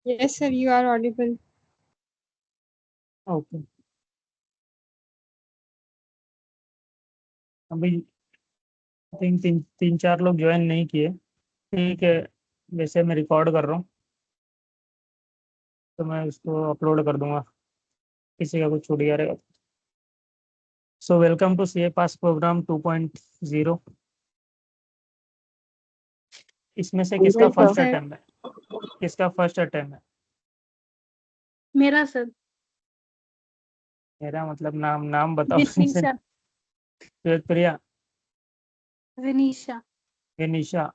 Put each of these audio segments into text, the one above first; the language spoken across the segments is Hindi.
Yes, sir, you are audible. Okay. अभी तीन तीन चार लोग ज्वाइन नहीं किए। ठीक है, वैसे मैं रिकॉर्ड कर रहा हूँ तो मैं उसको अपलोड कर दूंगा, किसी का कुछ छूट गया रहेगा। So welcome to C A pass program 2.0। इसमें से किसका जी फर्स्ट सर। सर, अटेम्प्ट है? किसका फर्स्ट अटेम्प्ट है? मेरा सर। मेरा मतलब नाम नाम बताओ से। विनीशा। श्वेत प्रिया, विनीशा। विनीशा,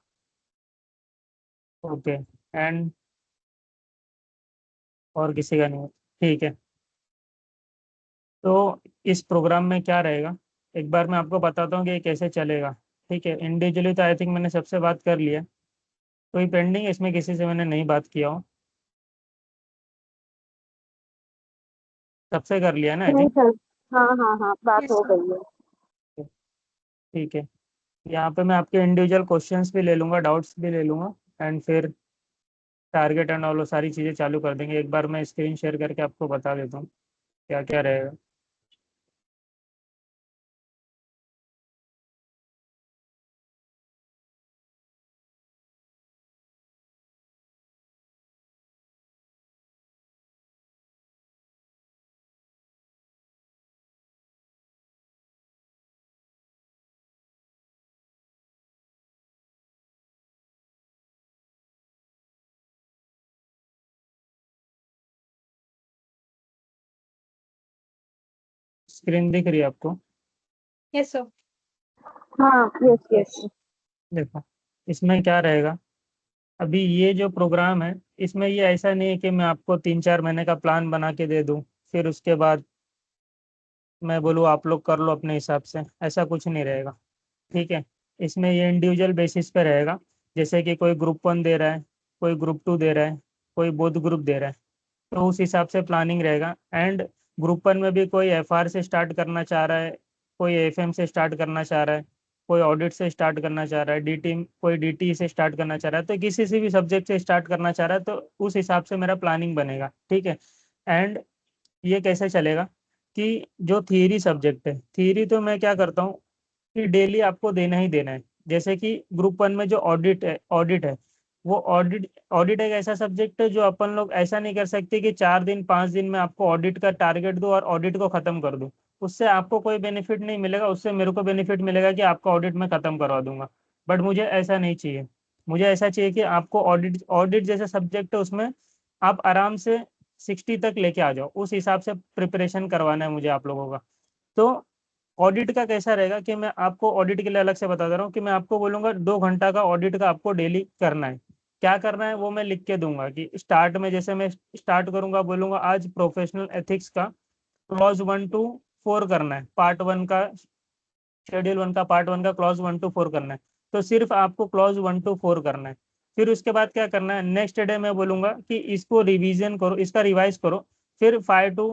ओके। एंड और किसी का नहीं है। ठीक है, तो इस प्रोग्राम में क्या रहेगा, एक बार मैं आपको बताता हूँ कि ये कैसे चलेगा। ठीक है, इंडिविजुअली तो आई थिंक मैंने सबसे बात कर लिया, कोई पेंडिंग है इसमें किसी से मैंने नहीं बात किया हो? सबसे कर लिया ना आई नहीं थिंक। सर। हाँ हाँ हाँ, बात yes, हो sir. गई है। ठीक है, यहाँ पे मैं आपके इंडिविजुअल क्वेश्चंस भी ले लूँगा, डाउट्स भी ले लूँगा, एंड फिर टारगेट एंड ऑल वो सारी चीज़ें चालू कर देंगे। एक बार मैं स्क्रीन शेयर करके आपको बता देता हूँ क्या क्या रहेगा। स्क्रीन दिख रही है आपको? Yes, sir. हाँ, यस यस। देखो, इसमें क्या रहेगा, अभी ये जो प्रोग्राम है इसमें ये ऐसा नहीं है कि मैं आपको 3-4 महीने का प्लान बना के दे दूँ फिर उसके बाद मैं बोलूँ आप लोग कर लो अपने हिसाब से, ऐसा कुछ नहीं रहेगा। ठीक है, इसमें ये इंडिविजुअल बेसिस पे रहेगा। जैसे कि कोई ग्रुप 1 दे रहा है, कोई ग्रुप 2 दे रहा है, कोई बोध ग्रुप दे रहा है, तो उस हिसाब से प्लानिंग रहेगा। एंड ग्रुप 1 में भी कोई एफआर से स्टार्ट करना चाह रहा है, कोई एफएम से स्टार्ट करना चाह रहा है, कोई ऑडिट से स्टार्ट करना चाह रहा है, डीटी कोई डीटी से स्टार्ट करना चाह रहा है, तो किसी से भी सब्जेक्ट से स्टार्ट करना चाह रहा है तो उस हिसाब से मेरा प्लानिंग बनेगा। ठीक है, एंड ये कैसे चलेगा कि जो थियरी सब्जेक्ट है, थियरी तो मैं क्या करता हूँ कि डेली आपको देना ही देना है। जैसे कि ग्रुप 1 में जो ऑडिट है वो ऑडिट ऑडिट एक ऐसा सब्जेक्ट है जो अपन लोग ऐसा नहीं कर सकते कि 4 दिन 5 दिन में आपको ऑडिट का टारगेट दूं और ऑडिट को खत्म कर दूं। उससे आपको कोई बेनिफिट नहीं मिलेगा, उससे मेरे को बेनिफिट मिलेगा कि आपका ऑडिट में खत्म करवा दूंगा। बट मुझे ऐसा नहीं चाहिए, मुझे ऐसा चाहिए कि आपको ऑडिट ऑडिट जैसा सब्जेक्ट है उसमें आप आराम से 60 तक लेके आ जाओ, उस हिसाब से प्रिपरेशन करवाना है मुझे आप लोगों का। तो ऑडिट का कैसा रहेगा कि मैं आपको ऑडिट के लिए अलग से बता दे रहा हूँ कि मैं आपको बोलूंगा 2 घंटा का ऑडिट का आपको डेली करना है। क्या करना है वो मैं लिख के दूंगा कि स्टार्ट में जैसे मैं स्टार्ट करूंगा बोलूंगा आज प्रोफेशनल एथिक्स का क्लॉज 1 to 4 करना है, पार्ट 1 का शेड्यूल 1 का पार्ट 1 का क्लॉज 1 to 4 करना है। तो सिर्फ आपको क्लॉज 1 to 4 करना है। फिर उसके बाद क्या करना है, नेक्स्ट डे मैं बोलूंगा कि इसको रिवीजन करो, इसका रिवाइज करो, फिर 5 to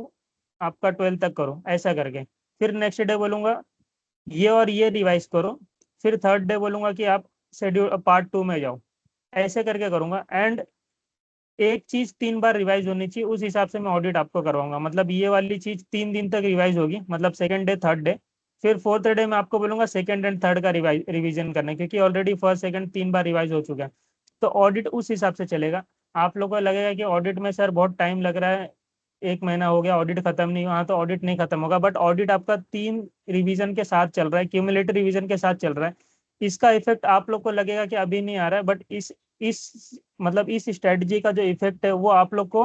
आपका 12 तक करो, ऐसा करके। फिर नेक्स्ट डे बोलूंगा ये और ये रिवाइज करो, फिर थर्ड डे बोलूंगा कि आप शेड्यूल पार्ट 2 में जाओ, ऐसे करके करूंगा। एंड एक चीज 3 बार रिवाइज होनी चाहिए, उस हिसाब से मैं ऑडिट आपको करवाऊंगा। मतलब ये वाली चीज 3 दिन तक रिवाइज होगी, मतलब सेकंड डे थर्ड डे, फिर फोर्थ डे में आपको बोलूंगा सेकंड एंड थर्ड का रिवीजन करने, क्योंकि ऑलरेडी फर्स्ट सेकंड 3 बार रिवाइज हो चुका है। तो ऑडिट उस हिसाब से चलेगा। आप लोगों को लगेगा कि ऑडिट में सर बहुत टाइम लग रहा है, 1 महीना हो गया ऑडिट खत्म नहीं हुआ, हाँ तो ऑडिट नहीं खत्म होगा, बट ऑडिट आपका 3 रिवीजन के साथ चल रहा है, क्यूमुलेटिव रिवीजन के साथ चल रहा है। इसका इफेक्ट आप लोग को लगेगा कि अभी नहीं आ रहा है, बट इस मतलब इस स्ट्रेटजी का जो इफेक्ट है वो आप लोग को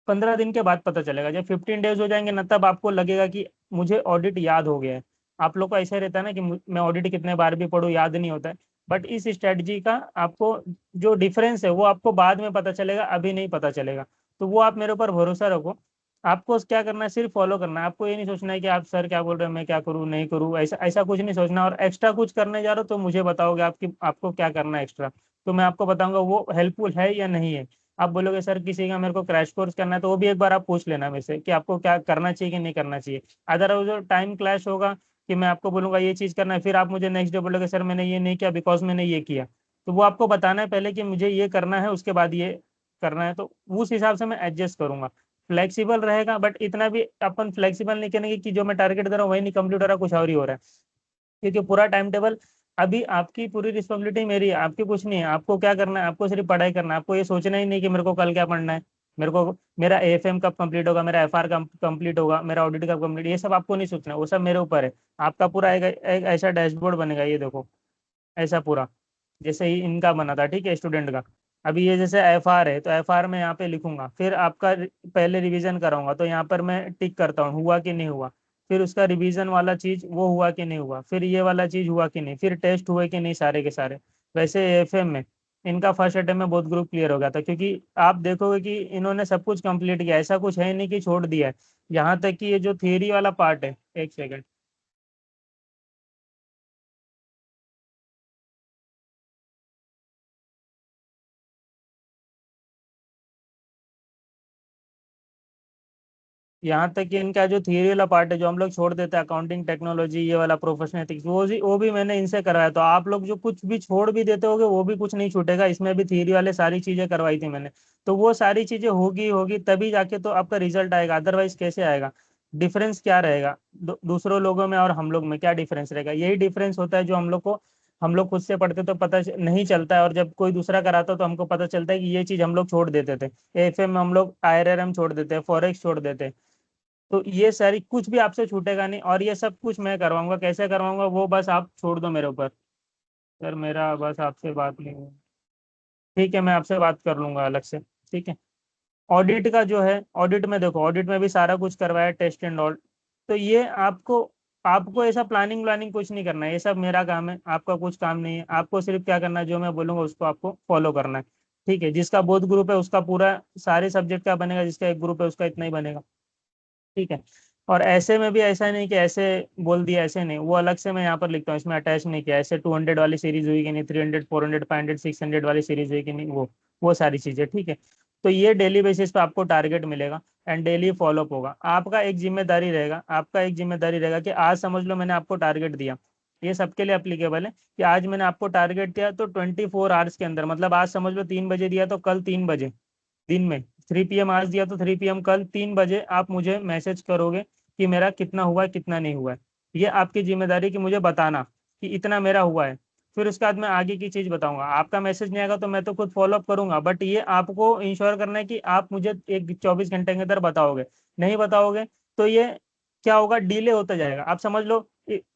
15 दिन के बाद पता चलेगा। जब 15 डेज हो जाएंगे ना तब आपको लगेगा कि मुझे ऑडिट याद हो गया है। आप लोग को ऐसा रहता है ना कि मैं ऑडिट कितने बार भी पढ़ूं याद नहीं होता है, बट इस स्ट्रेटजी का आपको जो डिफरेंस है वो आपको बाद में पता चलेगा, अभी नहीं पता चलेगा। तो वो आप मेरे ऊपर भरोसा रखो। आपको क्या करना है, सिर्फ फॉलो करना है। आपको ये नहीं सोचना है कि आप सर क्या बोल रहे हैं मैं क्या करूँ नहीं करूँ, ऐसा ऐसा कुछ नहीं सोचना। और एक्स्ट्रा कुछ करने जा रहे हो तो मुझे बताओगे आपकी आपको क्या करना है एक्स्ट्रा, तो मैं आपको बताऊंगा वो हेल्पफुल है या नहीं है। आप बोलोगे सर किसी का मेरे को क्रैश कोर्स करना है, तो वो भी एक बार आप पूछ लेना मेरे से कि आपको क्या करना चाहिए कि नहीं करना चाहिए। अदरवाइज टाइम क्लैश होगा कि मैं आपको बोलूंगा ये चीज़ करना है, फिर आप मुझे नेक्स्ट डे बोलोगे सर मैंने ये नहीं किया बिकॉज मैंने ये किया। तो वो आपको बताना है पहले कि मुझे ये करना है, उसके बाद ये करना है, तो उस हिसाब से मैं एडजस्ट करूंगा। फ्लेक्सिबल रहेगा, बट इतना भी अपन फ्लेक्सिबल नहीं करेंगे कि जो मैं टारगेट दे रहा हूँ वही नहीं कंप्लीट हो रहा, कुछ और ही हो रहा है। क्योंकि पूरा टाइम टेबल, अभी आपकी पूरी रिस्पॉन्सिबिलिटी मेरी है, आपकी कुछ नहीं है। आपको क्या करना है, आपको सिर्फ पढ़ाई करना है। आपको ये सोचना ही नहीं कि मेरे को कल क्या पढ़ना है, मेरे को मेरा एएफएम कब कंप्लीट होगा, मेरा एफआर कब कंप्लीट होगा, मेरा ऑडिट कब कंप्लीट, ये सब आपको नहीं सोचना, वो सब मेरे ऊपर है। आपका पूरा एक ऐसा डैशबोर्ड बनेगा, ये देखो ऐसा पूरा, जैसे ही इनका बना था, ठीक है, स्टूडेंट का। अभी ये जैसे एफआर है, तो एफआर में यहाँ पे लिखूंगा, फिर आपका पहले रिवीजन कराऊंगा, तो यहाँ पर मैं टिक करता हूँ हुआ कि नहीं हुआ। फिर उसका रिवीजन वाला चीज वो हुआ कि नहीं हुआ, फिर ये वाला चीज हुआ कि नहीं, फिर टेस्ट हुए कि नहीं सारे के सारे। वैसे एएफएम में इनका फर्स्ट अटेम्प्ट में बहुत ग्रुप क्लियर हो गया था, क्योंकि आप देखोगे कि इन्होंने सब कुछ कंप्लीट किया, ऐसा कुछ है नहीं कि छोड़ दिया है। यहाँ तक कि ये जो थियरी वाला पार्ट है, एक सेकेंड, यहाँ तक कि इनका जो थियरी वाला पार्ट है, जो हम लोग छोड़ देते हैं, अकाउंटिंग टेक्नोलॉजी, ये वाला प्रोफेशनल एथिक्स, वो भी मैंने इनसे करवाया। तो आप लोग जो कुछ भी छोड़ भी देते होगे वो भी कुछ नहीं छूटेगा, इसमें भी थियरी वाले सारी चीजें करवाई थी मैंने। तो वो सारी चीजें होगी होगी तभी जाके तो आपका रिजल्ट आएगा, अदरवाइज कैसे आएगा। डिफरेंस क्या रहेगा दूसरों लोगों में और हम लोग में, क्या डिफरेंस रहेगा? यही डिफरेंस होता है जो हम लोग खुद से पढ़ते तो पता नहीं चलता है, और जब कोई दूसरा कराता तो हमको पता चलता है कि ये चीज हम लोग छोड़ देते थे। एफएम में हम लोग आईआरआरएम छोड़ देते हैं, फॉरेक्स छोड़ देते हैं। तो ये सारी कुछ भी आपसे छूटेगा नहीं, और ये सब कुछ मैं करवाऊंगा। कैसे करवाऊंगा वो बस आप छोड़ दो मेरे ऊपर। सर मेरा बस आपसे बात नहीं हुई, ठीक है, मैं आपसे बात कर लूंगा अलग से, ठीक है। ऑडिट का जो है, ऑडिट में देखो, ऑडिट में भी सारा कुछ करवाया, टेस्ट एंड ऑल। तो ये आपको आपको ऐसा प्लानिंग व्लानिंग कुछ नहीं करना है, ये सब मेरा काम है, आपका कुछ काम नहीं है। आपको सिर्फ क्या करना है, जो मैं बोलूंगा उसको आपको फॉलो करना है, ठीक है। जिसका बोध ग्रुप है उसका पूरा सारे सब्जेक्ट का बनेगा, जिसका एक ग्रुप है उसका इतना ही बनेगा, ठीक है। और ऐसे में भी ऐसा नहीं कि ऐसे बोल दिया, ऐसे नहीं, वो अलग से मैं यहाँ पर लिखता हूँ, इसमें अटैच नहीं किया। ऐसे 200 वाली सीरीज हुई कि नहीं, 300, 400, 500, 600 वाली सीरीज हुई कि नहीं, वो सारी चीजें, ठीक है। तो ये डेली बेसिस पे आपको टारगेट मिलेगा, एंड डेली फॉलोअप होगा। आपका एक जिम्मेदारी रहेगा कि आज समझ लो मैंने आपको टारगेट दिया। ये सबके लिए अप्लीकेबल है कि आज मैंने आपको टारगेट दिया, तो 24 आवर्स के अंदर, मतलब आज समझ लो 3 बजे दिया, तो कल 3 बजे दिन में, 3 PM आज दिया तो 3 PM कल 3 बजे आप मुझे मैसेज करोगे कि मेरा कितना हुआ है, कितना नहीं हुआ है। ये आपकी जिम्मेदारी कि मुझे बताना कि इतना मेरा हुआ है। फिर उसके बाद मैं आगे की चीज बताऊंगा। आपका मैसेज नहीं आएगा तो मैं तो खुद फॉलोअप करूंगा, बट ये आपको इंश्योर करना है कि आप मुझे एक 24 घंटे के अंदर बताओगे। नहीं बताओगे तो ये क्या होगा, डिले होता जाएगा। आप समझ लो,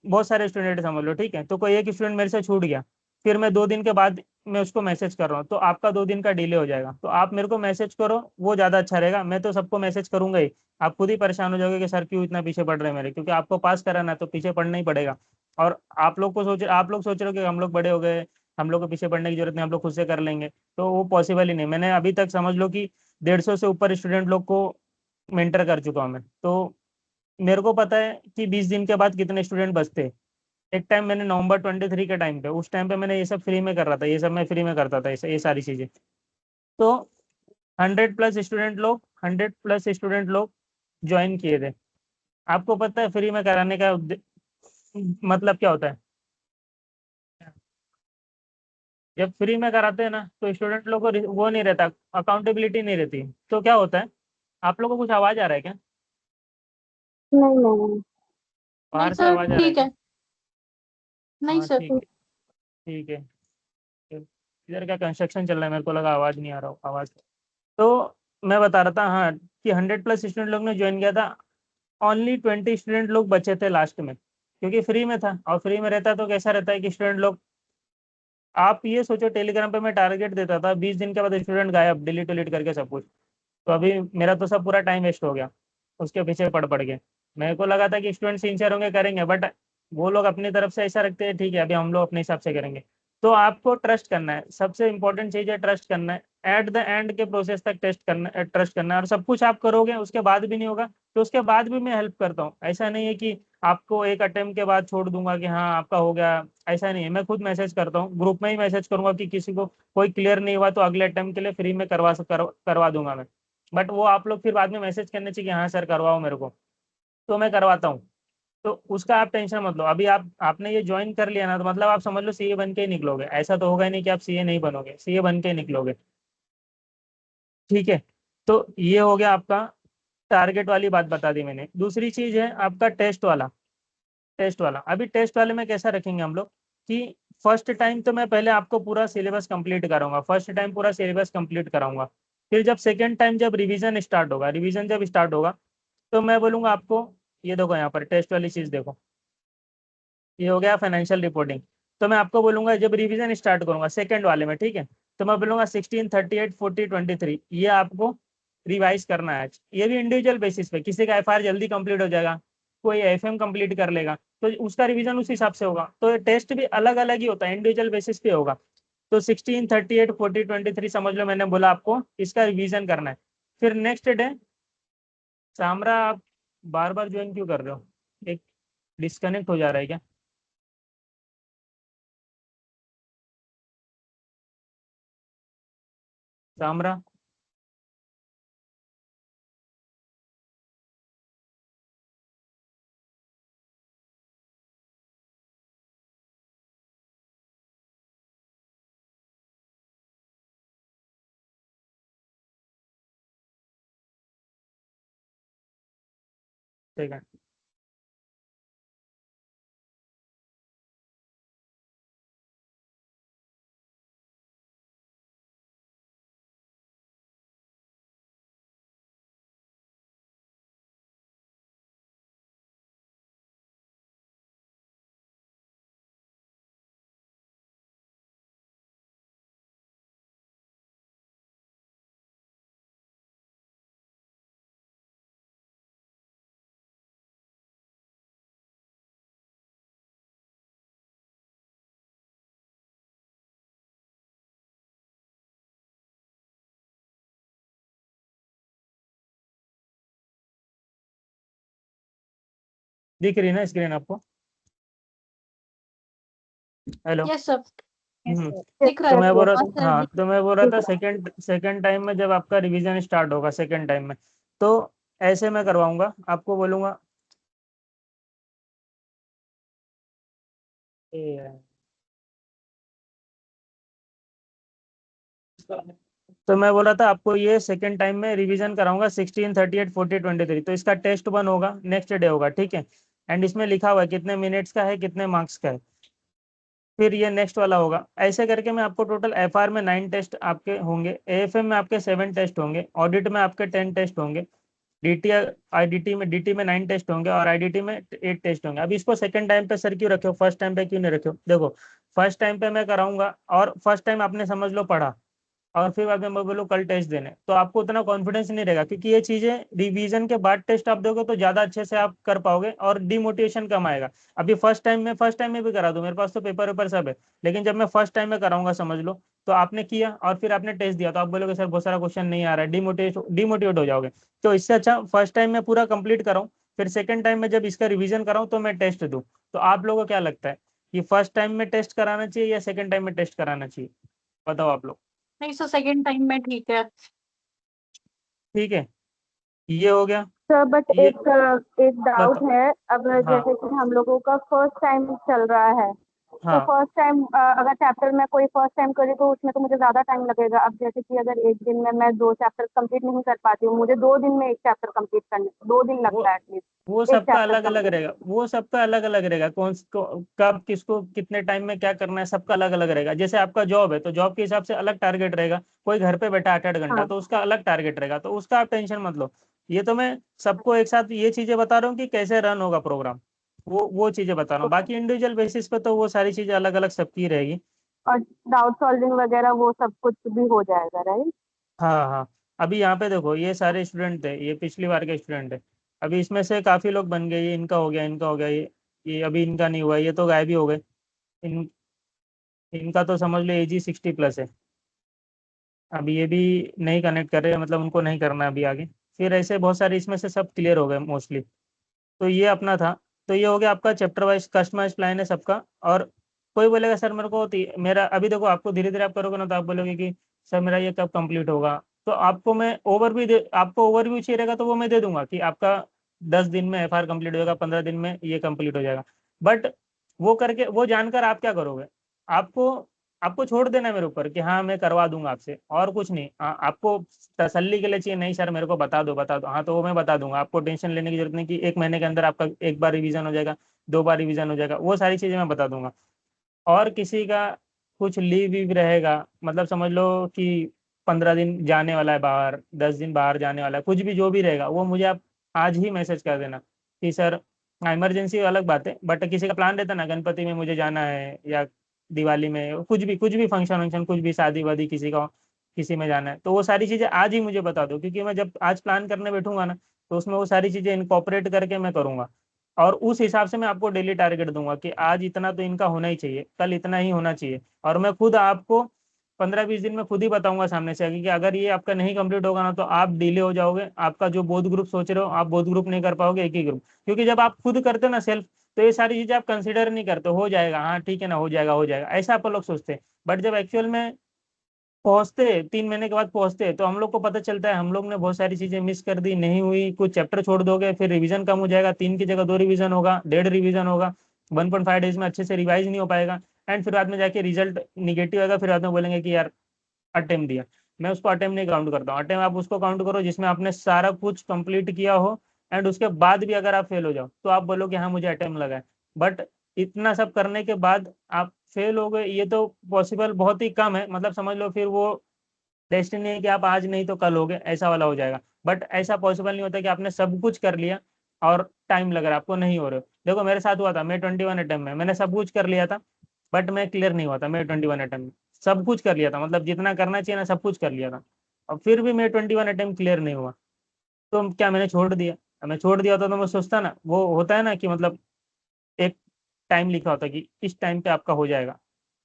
बहुत सारे स्टूडेंट समझ लो, ठीक है। तो कोई एक स्टूडेंट मेरे से छूट गया, फिर मैं 2 दिन के बाद मैं उसको मैसेज कर रहा हूँ, तो आपका 2 दिन का डिले हो जाएगा। तो आप मेरे को मैसेज करो, वो ज्यादा अच्छा रहेगा। मैं तो सबको मैसेज करूंगा ही, आप खुद ही परेशान हो जाओगे कि सर क्यों इतना पीछे पड़ रहे हैं मेरे, क्योंकि आपको पास कराना है तो पीछे पढ़ना ही पड़ेगा। और आप लोग सोच रहे हो कि हम लोग बड़े हो गए, हम लोग को पीछे पढ़ने की जरूरत नहीं, हम लोग खुद से कर लेंगे, तो वो पॉसिबल ही नहीं। मैंने अभी तक समझ लो कि 150 से ऊपर स्टूडेंट लोग को मेंटर कर चुका हूँ मैं। तो मेरे को पता है कि 20 दिन के बाद कितने स्टूडेंट बचते हैं। एक टाइम मैंने नवंबर 23 के टाइम पे, उस टाइम पे मैंने ये सब फ्री में कर रहा था, ये सब मैं फ्री में करता था, ये सारी चीजें। तो 100 प्लस स्टूडेंट लोग ज्वाइन किए थे। आपको पता है फ्री में कराने का मतलब क्या होता है? जब फ्री में कराते हैं ना तो स्टूडेंट लोग को वो नहीं रहता, अकाउंटेबिलिटी नहीं रहती। तो क्या होता है, आप लोगों को कुछ आवाज आ रहा है क्या? नहीं नहीं नहीं बाहर से सर, आवाज आ रहा है ठीक क्या? है। नहीं हाँ सर। ठीक है, ठीक है। इधर क्या कंस्ट्रक्शन चल रहा है, मेरे को लगा आवाज नहीं आ रहा हो, आवाज। तो मैं बता रहा था, हाँ, कि 100 प्लस स्टूडेंट लोग ने ज्वाइन किया था। ओनली 20 स्टूडेंट लोग बचे थे लास्ट में, क्योंकि फ्री में था। और फ्री में रहता है तो कैसा रहता है कि स्टूडेंट लोग, आप ये सोचो, टेलीग्राम पे मैं टारगेट देता था, 20 दिन के बाद स्टूडेंट गायब, डिलीट डिलीट करके सब कुछ। तो अभी मेरा तो सब पूरा टाइम वेस्ट हो गया उसके पीछे पढ़ पढ़ के। मेरे को लगा था कि स्टूडेंट सिंसियर होंगे, करेंगे, बट वो लोग अपनी तरफ से ऐसा रखते हैं, ठीक है अभी हम लोग अपने हिसाब से करेंगे। तो आपको ट्रस्ट करना है, सबसे इंपॉर्टेंट चीज है ट्रस्ट करना है। एट द एंड के प्रोसेस तक ट्रस्ट करना है। और सब कुछ आप करोगे उसके बाद भी नहीं होगा तो उसके बाद भी मैं हेल्प करता हूँ। ऐसा नहीं है कि आपको एक अटेम्प्ट के बाद छोड़ दूंगा कि हाँ आपका हो गया, ऐसा नहीं है। मैं खुद मैसेज करता हूँ, ग्रुप में ही मैसेज करूंगा कि किसी को कोई क्लियर नहीं हुआ तो अगले अटेम्प्ट के लिए फ्री में करवा दूंगा मैं। बट वो आप लोग फिर बाद में मैसेज करने चाहिए कि हाँ सर करवाओ मेरे को, तो मैं करवाता हूँ। तो उसका आप टेंशन मत लो। अभी आपने ये ज्वाइन कर लिया ना, तो मतलब आप समझ लो सीए बन के ही निकलोगे। ऐसा तो होगा ही नहीं कि आप सीए नहीं बनोगे, सीए बन के ही निकलोगे। ठीक है, तो ये हो गया आपका टारगेट वाली बात बता दी मैंने। दूसरी चीज है आपका टेस्ट वाला। टेस्ट वाला, अभी टेस्ट वाले में कैसा रखेंगे हम लोग कि फर्स्ट टाइम तो मैं पहले आपको पूरा सिलेबस कंप्लीट कराऊंगा, फर्स्ट टाइम पूरा सिलेबस कंप्लीट कराऊंगा। फिर जब सेकेंड टाइम जब रिवीजन स्टार्ट होगा, रिवीजन जब स्टार्ट होगा तो मैं बोलूंगा आपको, ये देखो यहाँ पर टेस्ट वाली चीज देखो, ये हो गया फाइनेंशियल रिपोर्टिंग। तो मैं आपको बोलूंगा जब रिवीजन स्टार्ट करूंगा सेकंड वाले में, ठीक है, तो मैं बोलूंगा 16, 38, 40, 23 ये आपको रिवाइज करना है आज। ये भी इंडिविजुअल बेसिस पे, किसी का एफआर जल्दी कंप्लीट हो जाएगा, कोई एफएम कंप्लीट कर लेगा, तो उसका रिवीजन उस हिसाब से होगा। तो टेस्ट भी अलग अलग ही होता है, इंडिविजुअल बेसिस पे होगा। तो 16, 38, 40, 23 समझ लो, मैंने बोला आपको इसका रिवीजन करना है। फिर नेक्स्ट डे, सामरा आप बार बार ज्वाइन क्यों कर रहे हो, एक डिस्कनेक्ट हो जा रहा है क्या? सामरा, ठीक है। दिख रही ना स्क्रीन आपको? हेलो। Yes sir. हम्म। दिख रहा तो है। मैं बोल हाँ रहा, सर हाँ दिख। तो मैं बोल रहा दिख था रहा सेकंड टाइम में जब आपका रिवीजन स्टार्ट होगा सेकंड टाइम में, तो ऐसे मैं करवाऊंगा, आपको बोलूंगा ए, तो मैं बोल रहा था आपको ये सेकंड टाइम में रिवीजन कराऊंगा 16, 38, 40, 23। तो इसका टेस्ट 1 होगा, नेक्स्ट डे होगा, ठीक है। एंड इसमें लिखा हुआ है कितने मिनट्स का है, कितने मार्क्स का है। फिर ये नेक्स्ट वाला होगा। ऐसे करके मैं आपको टोटल एफआर में 9 टेस्ट आपके होंगे, एएफएम में आपके 7 टेस्ट होंगे, ऑडिट में आपके 10 टेस्ट होंगे, डीटी डीटी में 9 टेस्ट होंगे और आईडीटी में 8 टेस्ट होंगे। अब इसको सेकंड टाइम पे सर क्यों रखे हो, फर्स्ट टाइम पे क्यों नहीं रखे हो? देखो, फर्स्ट टाइम पे मैं कराऊंगा और फर्स्ट टाइम आपने समझ लो पढ़ा, और फिर बाद में मैं बोलूँ कल टेस्ट देने, तो आपको उतना कॉन्फिडेंस नहीं रहेगा, क्योंकि ये चीजें रिवीजन के बाद टेस्ट आप दोगे तो ज्यादा अच्छे से आप कर पाओगे और डिमोटिवेशन कम आएगा। अभी फर्स्ट टाइम में भी करा दूं, मेरे पास तो पेपर वेपर सब है, लेकिन जब मैं फर्स्ट टाइम में कराऊंगा समझ लो, तो आपने किया और फिर आपने टेस्ट दिया तो आप बोलोगे सर बहुत सारा क्वेश्चन नहीं आ रहा है, डिमोटिवेट हो जाओगे। तो इससे अच्छा फर्स्ट टाइम में पूरा कंप्लीट कराऊं, फिर सेकंड टाइम में जब इसका रिवीजन कराऊं तो मैं टेस्ट दूं। तो आप लोगों को क्या लगता है कि फर्स्ट टाइम में टेस्ट कराना चाहिए या सेकंड टाइम में टेस्ट कराना चाहिए? बताओ आप लोग। नहीं सर, सेकंड टाइम में ठीक है। ठीक है, ये हो गया। सर बट ये एक डाउट बताओ। है। अब हाँ जैसे कि हम लोगों का फर्स्ट टाइम चल रहा है, तो हाँ, फर्स्ट टाइम अगर चैप्टर में कोई फर्स्ट टाइम करे तो उसमें तो मुझे ज़्यादा टाइम लगेगा। अब जैसे कि अगर एक दिन में मैं 2 चैप्टर कंप्लीट नहीं कर पाती हूँ, मुझे 2 दिन में एक चैप्टर कंप्लीट करने 2 दिन वो लगता है वो एटलीस्ट एक सबका चैप्टर अलग अलग कंप्लीट। रहेगा, वो सबका अलग अलग रहेगा, कब किसको कितने टाइम में क्या करना है, सबका अलग अलग रहेगा। जैसे आपका जॉब है तो जॉब के हिसाब से अलग टारगेट रहेगा, कोई घर पे बैठा 8-8 घंटा हाँ। तो उसका अलग टारगेट रहेगा, तो उसका आप टेंशन मत लो। ये तो मैं सबको एक साथ ये चीजें बता रहा हूँ कि कैसे रन होगा प्रोग्राम, वो चीजें बता रहा हूँ। बाकी इंडिविजुअल बेसिस पे तो वो सारी चीजें अलग अलग सबकी रहेगी। और डाउट सॉल्विंग वगैरह वो सब कुछ भी हो जाएगा, राइट? हाँ हाँ, अभी यहाँ पे देखो ये सारे स्टूडेंट थे, ये पिछली बार के स्टूडेंट है। अभी इसमें से काफी लोग बन गए, ये इनका हो गया, इनका हो गया, ये अभी इनका नहीं हुआ, ये तो गायब ही हो गए। इन इनका तो समझ लो एज ही 60+ है। अभी ये भी नहीं कनेक्ट कर रहे, मतलब उनको नहीं करना अभी आगे। फिर ऐसे बहुत सारे इसमें से सब क्लियर हो गए मोस्टली। तो ये अपना था। तो ये हो गया आपका चैप्टर वाइज कस्टमाइज प्लान है सबका। और कोई बोलेगा सर मेरे को मेरा अभी देखो, आपको धीरे धीरे आप करोगे ना तो आप बोलोगे कि सर मेरा ये कब कंप्लीट होगा। तो आपको मैं आपको ओवरव्यू चाहिए रहेगा तो वो मैं दे दूंगा कि आपका 10 दिन में एफआर कंप्लीट हो जाएगा, 15 दिन में ये कंप्लीट हो जाएगा। बट वो करके वो जानकर आप क्या करोगे, आपको आपको छोड़ देना है मेरे ऊपर कि हाँ मैं करवा दूंगा आपसे, और कुछ नहीं। आपको तसल्ली के लिए चाहिए, नहीं सर मेरे को बता दो बता दो, हाँ तो वो मैं बता दूंगा। आपको टेंशन लेने की जरूरत नहीं कि 1 महीने के अंदर आपका 1 बार रिवीजन हो जाएगा, 2 बार रिवीजन हो जाएगा, वो सारी चीजें मैं बता दूंगा। और किसी का कुछ लीव वीव रहेगा, मतलब समझ लो कि 15 दिन जाने वाला है बाहर, 10 दिन बाहर जाने वाला है, कुछ भी जो भी रहेगा वो मुझे आप आज ही मैसेज कर देना कि सर, इमरजेंसी अलग बात है, बट किसी का प्लान रहता है ना, गणपति में मुझे जाना है या दिवाली में, कुछ भी फंक्शन वंक्शन, कुछ भी शादी वादी किसी का, किसी में जाना है, तो वो सारी चीज़ें आज ही मुझे बता दो, क्योंकि मैं जब आज प्लान करने बैठूंगा ना, तो उसमें वो सारी चीज़ें इनकॉपरेट करके मैं करूंगा। और उस हिसाब से मैं आपको डेली टारगेट दूंगा कि आज इतना तो इनका होना ही चाहिए, कल इतना ही होना चाहिए। और मैं खुद आपको 15-20 दिन में खुद ही बताऊंगा सामने से आगे कि अगर ये आपका नहीं कंप्लीट होगा ना, तो आप डिले हो जाओगे, आपका जो बोध ग्रुप सोच रहे हो आप बोध ग्रुप नहीं कर पाओगे, एक ही ग्रुप। क्योंकि जब आप खुद करते हो ना सेल्फ, तो ये सारी चीजें आप कंसिडर नहीं करते, हो जाएगा हाँ ठीक है ना, हो जाएगा हो जाएगा, ऐसा आप लोग सोचते हैं। बट जब एक्चुअल में पहुंचते 3 महीने के बाद पहुंचते, तो हम लोग को पता चलता है हम लोग ने बहुत सारी चीजें मिस कर दी, नहीं हुई, कुछ चैप्टर छोड़ दोगे, फिर रिवीजन कम हो जाएगा, 3 की जगह 2 रिवीजन होगा, 1.5 रिवीजन होगा, 1.5 डेज में अच्छे से रिवाइज नहीं हो पाएगा। एंड फिर बाद में जाके रिजल्ट निगेटिव आएगा, फिर बाद में बोलेंगे कि यार अटेम्प्ट दिया। मैं उसको अटेम्प्ट नहीं काउंट करता हूँ। अटेम्प्ट आप उसको काउंट करो जिसमें आपने सारा कुछ कंप्लीट किया हो, एंड उसके बाद भी अगर आप फेल हो जाओ तो आप बोलो कि हाँ मुझे अटेम्प्ट लगा है। बट इतना सब करने के बाद आप फेल हो गए, ये तो पॉसिबल बहुत ही कम है, मतलब समझ लो फिर वो डेस्टिनी है कि आप आज नहीं तो कल हो गए, ऐसा वाला हो जाएगा। बट ऐसा पॉसिबल नहीं होता कि आपने सब कुछ कर लिया और टाइम लग रहा है आपको, नहीं हो रहे हो। देखो मेरे साथ हुआ था, मैं 21 अटेम्प्ट में मैंने सब कुछ कर लिया था, बट मैं क्लियर नहीं हुआ था। मैं 21 अटेम्प्ट में सब कुछ कर लिया था, मतलब जितना करना चाहिए ना सब कुछ कर लिया था, और फिर भी मैं 21 अटेम्प्ट क्लियर नहीं हुआ। तो क्या मैंने छोड़ दिया? मैं छोड़ दिया होता तो मैं सोचता ना, वो होता है ना कि मतलब एक टाइम लिखा होता है कि इस टाइम पे आपका हो जाएगा।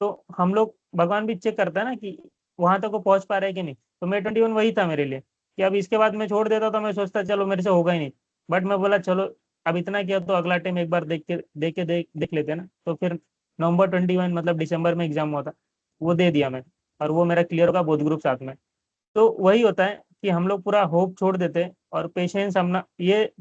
तो हम लोग, भगवान भी चेक करता है ना कि वहां तक वो पहुंच पा रहे हैं कि नहीं। तो मे 21 वही था मेरे लिए कि अब इसके बाद मैं छोड़ देता तो मैं सोचता चलो मेरे से होगा ही नहीं। बट मैं बोला चलो अब इतना किया तो अगला टाइम एक बार देख लेते हैं ना। तो फिर November 21, मतलब दिसंबर में एग्जाम हुआ था, वो दे दिया मैं, और वो मेरा क्लियर होगा बोथ ग्रुप साथ में। तो वही होता है कि हम लोग पूरा होप छोड़ देते हैं, और पेशेंस हम ना, ये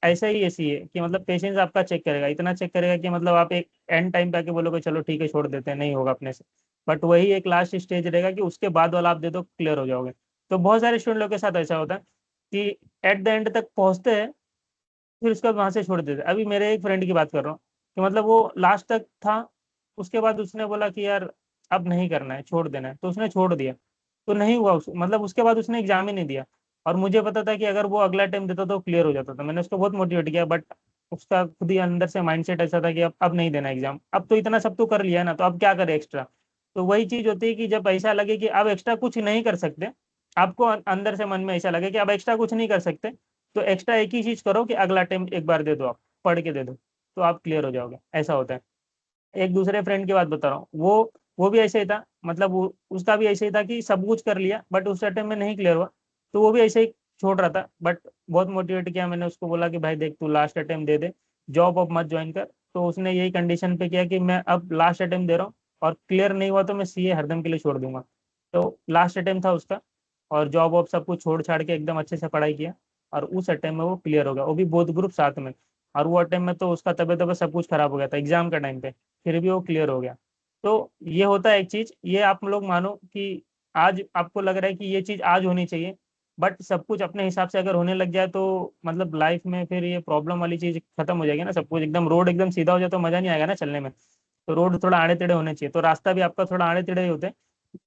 ऐसा ही ऐसी है कि मतलब पेशेंस आपका चेक करेगा, इतना चेक करेगा कि मतलब आप एक एंड टाइम पे आके बोलोगे चलो ठीक है छोड़ देते हैं, नहीं होगा अपने से। बट वही एक लास्ट स्टेज रहेगा कि उसके बाद वाला आप दे दो क्लियर हो जाओगे। तो बहुत सारे स्टूडेंट लोग के साथ ऐसा होता है कि एट द एंड तक पहुंचते हैं, फिर उसके बाद वहां से छोड़ देते हैं। अभी मेरे एक फ्रेंड की बात कर रहा हूँ कि मतलब वो लास्ट तक था, उसके बाद उसने बोला कि यार अब नहीं करना है, छोड़ देना है, तो उसने छोड़ दिया। तो नहीं हुआ मतलब उसके बाद उसने एग्जाम ही नहीं दिया। और मुझे पता था कि अगर वो अगला टाइम देता तो क्लियर हो जाता था। मैंने उसको बहुत मोटिवेट किया, बट उसका खुद ही अंदर से माइंडसेट ऐसा था कि अब नहीं देना एग्जाम, अब तो इतना सब तो कर लिया है ना, तो अब क्या करे एक्स्ट्रा। तो वही चीज होती है कि जब ऐसा लगे कि अब एक्स्ट्रा कुछ नहीं कर सकते, आपको अंदर से मन में ऐसा लगे कि अब एक्स्ट्रा कुछ नहीं कर सकते, तो एक्स्ट्रा एक ही चीज करो कि अगला टाइम एक बार दे दो, आप पढ़ के दे दो, तो आप क्लियर हो जाओगे, ऐसा होता है। एक दूसरे फ्रेंड की बात बता रहा हूँ, वो भी ऐसे ही था, मतलब उसका भी ऐसे ही था कि सब कुछ कर लिया बट उस अटेम्प्ट में नहीं क्लियर हुआ। तो वो भी ऐसे ही छोड़ रहा था, बट बहुत मोटिवेट किया मैंने उसको, बोला कि भाई देख तू लास्ट अटेम्प्ट दे दे, जॉब अब मत ज्वाइन कर। तो उसने यही कंडीशन पे किया कि मैं अब लास्ट अटेम्प्ट दे रहा हूँ, और क्लियर नहीं हुआ तो मैं सीए हरदम के लिए छोड़ दूंगा। तो लास्ट अटेम्प्ट था उसका, और जॉब वॉब सब कुछ छोड़ छाड़ के एकदम अच्छे से पढ़ाई किया, और उस अटेम्प्ट में वो क्लियर हो गया, वो भी बोथ ग्रुप साथ में। और वो अटेम्प्ट में तो उसका तबियत तबियत सब कुछ खराब हो गया था एग्जाम का टाइम पे, फिर भी वो क्लियर हो गया। तो ये होता है एक चीज, ये आप लोग मानो कि आज आपको लग रहा है कि ये चीज आज होनी चाहिए, बट सब कुछ अपने हिसाब से अगर होने लग जाए तो मतलब लाइफ में फिर ये प्रॉब्लम वाली चीज खत्म हो जाएगी ना। सब कुछ एकदम रोड एकदम सीधा हो जाए तो मजा नहीं आएगा ना चलने में। तो रोड थोड़ा आड़े टेढ़े होने चाहिए, तो रास्ता भी आपका थोड़ा आड़े टेढ़े ही होते हैं।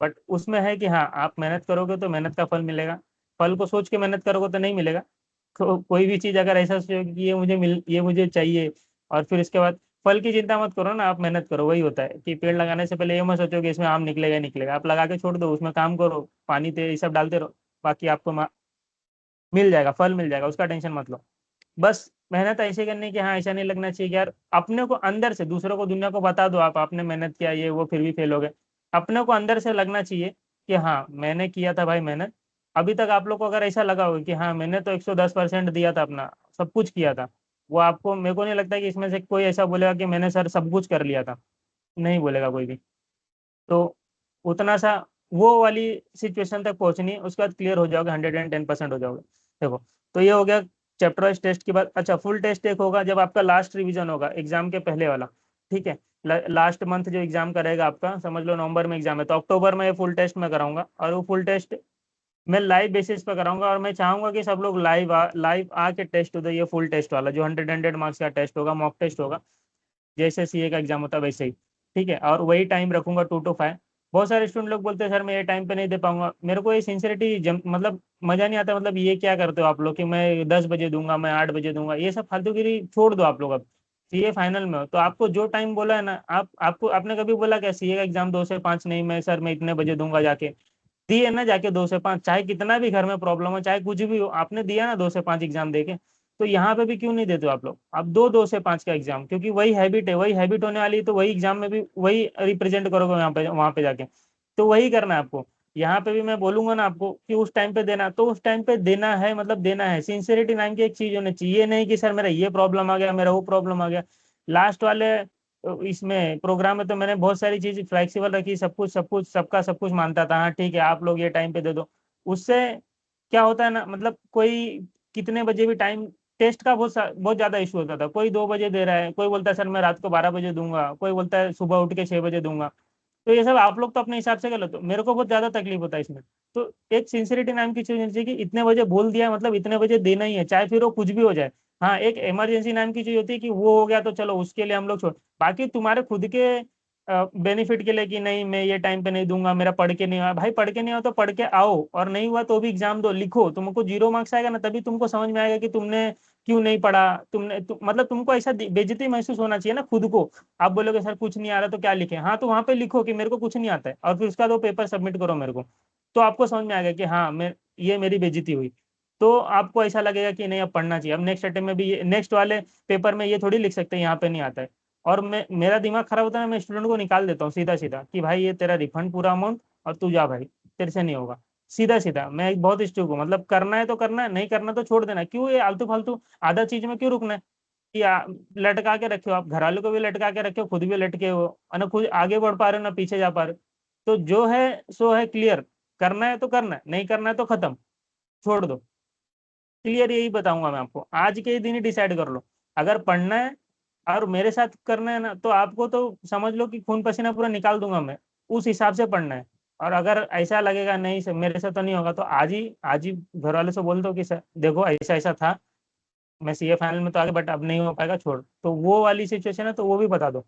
बट उसमें है कि हाँ आप मेहनत करोगे तो मेहनत का फल मिलेगा। फल को सोच के मेहनत करोगे तो नहीं मिलेगा। तो कोई भी चीज अगर ऐसा सोचो कि ये मुझे चाहिए, और फिर इसके बाद फल की चिंता मत करो ना, आप मेहनत करो। वही होता है कि पेड़ लगाने से पहले ये मत सोचो कि इसमें आम निकलेगा ही निकलेगा, आप लगा के छोड़ दो, उसमें काम करो, पानी ते ये सब डालते रहो, बाकी आपको मिल जाएगा, फल मिल जाएगा, उसका टेंशन मत लो। बस मेहनत ऐसे करनी कि हाँ ऐसा नहीं लगना चाहिए कि यार अपने को अंदर से, दूसरों को दुनिया को बता दो आप आपने मेहनत किया ये वो फिर भी फेल हो गए। अपने को अंदर से लगना चाहिए कि हाँ मैंने किया था भाई मेहनत। अभी तक आप लोग को अगर ऐसा लगा होगा कि हाँ मैंने तो 110% दिया था अपना, सब कुछ किया था, वो आपको, मेरे को नहीं लगता कि इसमें से कोई ऐसा बोलेगा कि मैंने सर सब कुछ कर लिया था, नहीं बोलेगा कोई भी। तो उतना सा वो वाली सिचुएशन तक पहुंचनी है, उसके बाद क्लियर हो जाओगे, 110% हो जाओगे। देखो, तो ये हो गया चैप्टर वाइज टेस्ट की बात। अच्छा, फुल टेस्ट एक होगा जब आपका लास्ट रिवीजन होगा एग्जाम के पहले वाला, ठीक है। लास्ट मंथ जो एग्जाम करेगा आपका, समझ लो नवंबर में एग्जाम है, तो अक्टूबर में ये फुल टेस्ट मैं कराऊंगा, और वो फुल टेस्ट मैं लाइव बेसिस पे कराऊंगा। और मैं चाहूंगा कि सब लोग लाइव आके टेस्ट हो, ये फुल टेस्ट वाला जो 100 मार्क्स का टेस्ट होगा, मॉक टेस्ट होगा, जैसे सीए का एग्जाम होता है वैसे ही। ठीक है, और वही टाइम रखूंगा 2 to 5। बहुत सारे स्टूडेंट लोग बोलते हैं सर मैं ये टाइम पे नहीं दे पाऊंगा। मेरे को ये सिंसियरिटी मतलब मजा नहीं आता। मतलब ये क्या करते हो आप लोग कि मैं 10 बजे दूंगा, मैं 8 बजे दूंगा, ये सब फालतूगिरी छोड़ दो आप लोग। अब सीए फाइनल में हो तो आपको जो टाइम बोला है ना, आपको आपने कभी बोला क्या सीए का एग्जाम 2 से 5 नहीं, मैं सर मैं इतने बजे दूंगा जाके, दिए ना जाके 2 से 5, चाहे कितना भी घर में प्रॉब्लम हो, चाहे कुछ भी हो, आपने दिया ना 2 से 5 एग्जाम देके। तो यहाँ पे भी क्यों नहीं देते हो आप लोग? आप 2 से 5 का एग्जाम, क्योंकि वही हैबिट है, वही हैबिट होने वाली है, तो वही एग्जाम में भी वही रिप्रेजेंट करोगे वहाँ पे जाके। तो वही करना है आपको। यहाँ पे भी मैं बोलूंगा ना आपको कि उस टाइम पे देना, तो उस टाइम पे देना है, मतलब देना है। सिंसियरिटी नाम की एक चीज होनी चाहिए, ये नहीं कि सर मेरा ये प्रॉब्लम आ गया, मेरा वो प्रॉब्लम आ गया। लास्ट वाले इसमें प्रोग्राम में तो मैंने बहुत सारी चीज फ्लेक्सिबल रखी, सब कुछ सबका सब कुछ मानता था, हाँ ठीक है आप लोग ये टाइम पे दे दो। उससे क्या होता है ना, मतलब कोई कितने बजे भी टाइम, टेस्ट का बहुत ज्यादा इशू होता था। कोई 2 बजे दे रहा है, कोई बोलता है सर मैं रात को 12 बजे दूंगा, कोई बोलता है सुबह उठ के 6 बजे दूंगा। तो ये सब आप लोग तो अपने हिसाब से कर लो, तो मेरे को बहुत ज्यादा तकलीफ होता है इसमें। तो एक सिंसियरिटी नाम की चीज होनी चाहिए कि इतने बजे बोल दिया मतलब इतने बजे देना ही है, चाहे फिर वो कुछ भी हो जाए। हाँ, एक इमरजेंसी नाम की चीज होती है कि वो हो गया तो चलो उसके लिए हम लोग छोड़, बाकी तुम्हारे खुद के बेनिफिट के लिए कि नहीं मैं ये टाइम पे नहीं दूंगा, मेरा पढ़ के नहीं हुआ, भाई पढ़ के नहीं हुआ तो पढ़ के आओ, और नहीं हुआ तो भी एग्जाम दो, लिखो। तुमको 0 मार्क्स आएगा ना, तभी तुमको समझ में आएगा कि तुमने क्यों नहीं पढ़ा। मतलब तुमको ऐसा बेइज्जती महसूस होना चाहिए ना खुद को। आप बोलोगे सर कुछ नहीं आ रहा तो क्या लिखे, हाँ तो वहां पे लिखो कि मेरे को कुछ नहीं आता है, और फिर उसका दो पेपर सबमिट करो मेरे को। तो आपको समझ में आएगा कि हाँ मैं, ये मेरी बेइज्जती हुई। तो आपको ऐसा लगेगा कि नहीं अब पढ़ना चाहिए। अब नेक्स्ट अटेम्प्ट में भी, नेक्स्ट वाले पेपर में ये थोड़ी लिख सकते हैं यहाँ पे नहीं आता है। और मेरा दिमाग खराब होता है, मैं स्टूडेंट को निकाल देता हूँ सीधा सीधा कि भाई ये तेरा रिफंड पूरा अमाउंट, और तू जा भाई, तेरे से नहीं होगा। सीधा सीधा मैं एक बहुत स्ट्रिक्ट हूँ, मतलब करना है तो करना है, नहीं करना तो छोड़ देना। क्यों ये आलतू फालतू आधा चीज में क्यों रुकना है? कि लटका के रखे हो, आप घर वालों को भी लटका के रखे हो, खुद भी लटके हो, और ना खुद आगे बढ़ पा रहे हो ना पीछे जा पा रहे हो। तो जो है सो है क्लियर, करना है तो करना है, नहीं करना है तो खत्म, छोड़ दो। क्लियर यही बताऊंगा मैं आपको, आज के ही दिन ही डिसाइड कर लो। अगर पढ़ना है और मेरे साथ करना है ना, तो आपको तो समझ लो कि खून पसीना पूरा निकाल दूंगा मैं, उस हिसाब से पढ़ना है। और अगर ऐसा लगेगा नहीं सर मेरे से तो नहीं होगा, तो आज ही घर वालों से बोल दो कि सर देखो ऐसा ऐसा था, मैं सीए फाइनल में तो आगे, बट अब नहीं हो पाएगा, छोड़। तो वो वाली सिचुएशन है तो वो भी बता दो।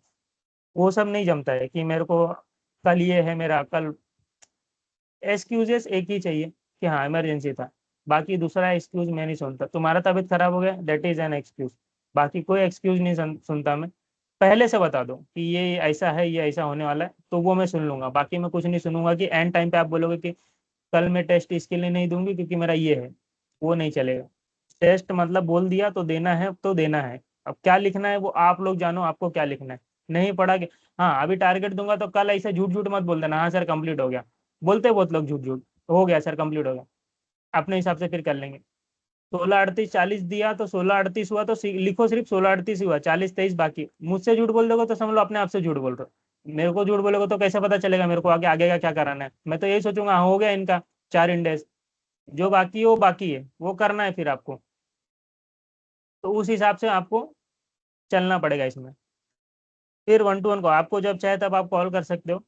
वो सब नहीं जमता है कि मेरे को कल ये है, मेरा कल एक्सक्यूजेस एक ही चाहिए कि हाँ इमरजेंसी था। बाकी दूसरा एक्सक्यूज मैं नहीं सुनता। तुम्हारा तबीयत खराब हो गया, दैट इज एन एक्सक्यूज। बाकी कोई एक्सक्यूज नहीं सुनता मैं। पहले से बता दो कि ये ऐसा है, ये ऐसा होने वाला है, तो वो मैं सुन लूंगा। बाकी मैं कुछ नहीं सुनूंगा कि एंड टाइम पे आप बोलोगे कि कल मैं टेस्ट इसके लिए नहीं दूंगी क्योंकि मेरा ये है, वो नहीं चलेगा। टेस्ट मतलब बोल दिया तो देना है तो देना है। अब क्या लिखना है वो आप लोग जानो, आपको क्या लिखना है। नहीं पढ़ा के, हाँ अभी टारगेट दूंगा तो कल ऐसे झूठ झूठ मत बोल देना हाँ सर कंप्लीट हो गया। बोलते हैं बहुत लोग झूठ झूठ, हो गया सर कंप्लीट हो गया, अपने हिसाब से फिर कर लेंगे। 16 38 40 दिया तो 16 38 हुआ, तो लिखो सिर्फ 16 38 हुआ, 40 23 बाकी। मुझसे झूठ बोल दोगे तो समझ लो अपने आप से झूठ बोल रहे हो। मेरे को झूठ बोलोगे तो कैसे पता चलेगा मेरे को आगे आगे का क्या कराना है? मैं तो यही सोचूंगा हाँ हो गया इनका 4 इंडेक्स, जो बाकी है वो बाकी है, वो करना है फिर आपको। तो उस हिसाब से आपको चलना पड़ेगा इसमें। फिर 1 to 1 को आपको जब चाहे तब आप कॉल कर सकते हो।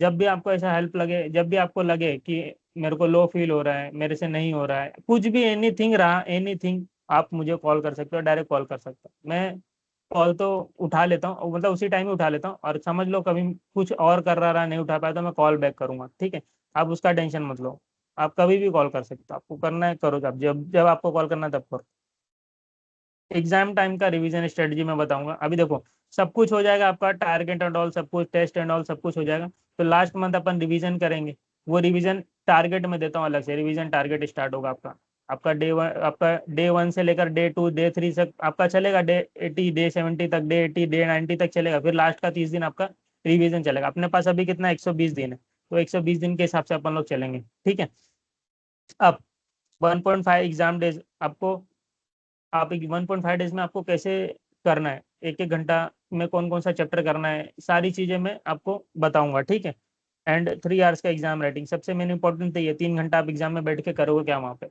जब भी आपको ऐसा हेल्प लगे, जब भी आपको लगे कि मेरे को लो फील हो रहा है, मेरे से नहीं हो रहा है, कुछ भी एनीथिंग रहा एनीथिंग, आप मुझे कॉल कर सकते हो, डायरेक्ट कॉल कर सकते हो। मैं कॉल तो उठा लेता हूँ, मतलब उसी टाइम ही उठा लेता हूँ। और समझ लो कभी कुछ और कर रहा नहीं उठा पाया तो मैं कॉल बैक करूंगा, ठीक है। आप उसका टेंशन मत लो, आप कभी भी कॉल कर सकते हो, आपको करना है करो, जब जब आपको कॉल करना है तब करो। एग्जाम टाइम का रिवीजन स्ट्रेटजी मैं बताऊंगा। अभी देखो सब कुछ हो जाएगा आपका, टारगेट एंड ऑल सब कुछ, टेस्ट एंड ऑल सब कुछ हो जाएगा। तो लास्ट मंथ अपन रिवीजन करेंगे। वो रिवीजन टारगेट में देता हूँ अलग से, रिवीजन टारगेट स्टार्ट होगा आपका। आपका डे 1 से लेकर डे 2 डे 3 तक आपका चलेगा, डे 80 डे 70 तक, डे 80 डे 90 तक चलेगा। फिर लास्ट का 30 दिन आपका रिवीजन चलेगा। अपने पास अभी कितना 120 दिन है, तो 120 दिन के हिसाब से अपन लोग चलेंगे, ठीक है। अब 1.5 एग्जाम डेज आपको, आप 1.5 डेज में आपको कैसे करना है, एक एक घंटा में कौन कौन सा चैप्टर करना है, सारी चीजें मैं आपको बताऊंगा, ठीक है। एंड 3 आवर्स का एग्जाम राइटिंग, सबसे मेन इंपॉर्टेंट तो ये 3 घंटा आप एग्जाम में बैठ के करोगे क्या वहाँ पे।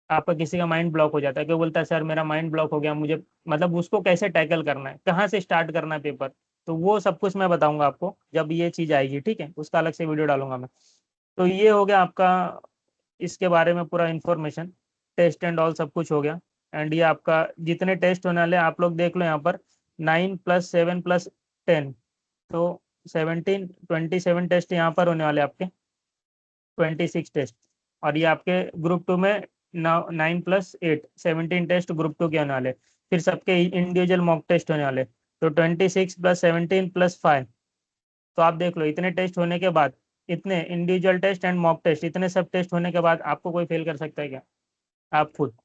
आपका किसी का माइंड ब्लॉक हो जाता है, कोई बोलता है सर मेरा माइंड ब्लॉक हो गया, मुझे मतलब उसको कैसे टैकल करना है, कहाँ से स्टार्ट करना है पेपर, तो वो सब कुछ मैं बताऊंगा आपको जब ये चीज़ आएगी, ठीक है, उसका अलग से वीडियो डालूंगा मैं। तो ये हो गया आपका इसके बारे में पूरा इन्फॉर्मेशन, टेस्ट एंड ऑल सब कुछ हो गया। एंड ये आपका जितने टेस्ट होने वाले हैं आप लोग देख लो यहाँ पर, 9 + 7 + 10, तो 27 टेस्ट यहाँ पर होने वाले आपके, 26 टेस्ट। और ये आपके ग्रुप 2 में 9 + 8 17 टेस्ट ग्रुप 2 के होने वाले, फिर सबके इंडिविजुअल मॉक टेस्ट होने वाले, तो 26 + 17 + 5। तो आप देख लो इतने टेस्ट होने के बाद, इतने individual test and mock test, इतने सब टेस्ट होने के बाद आपको कोई फेल कर सकता है क्या? आप खुद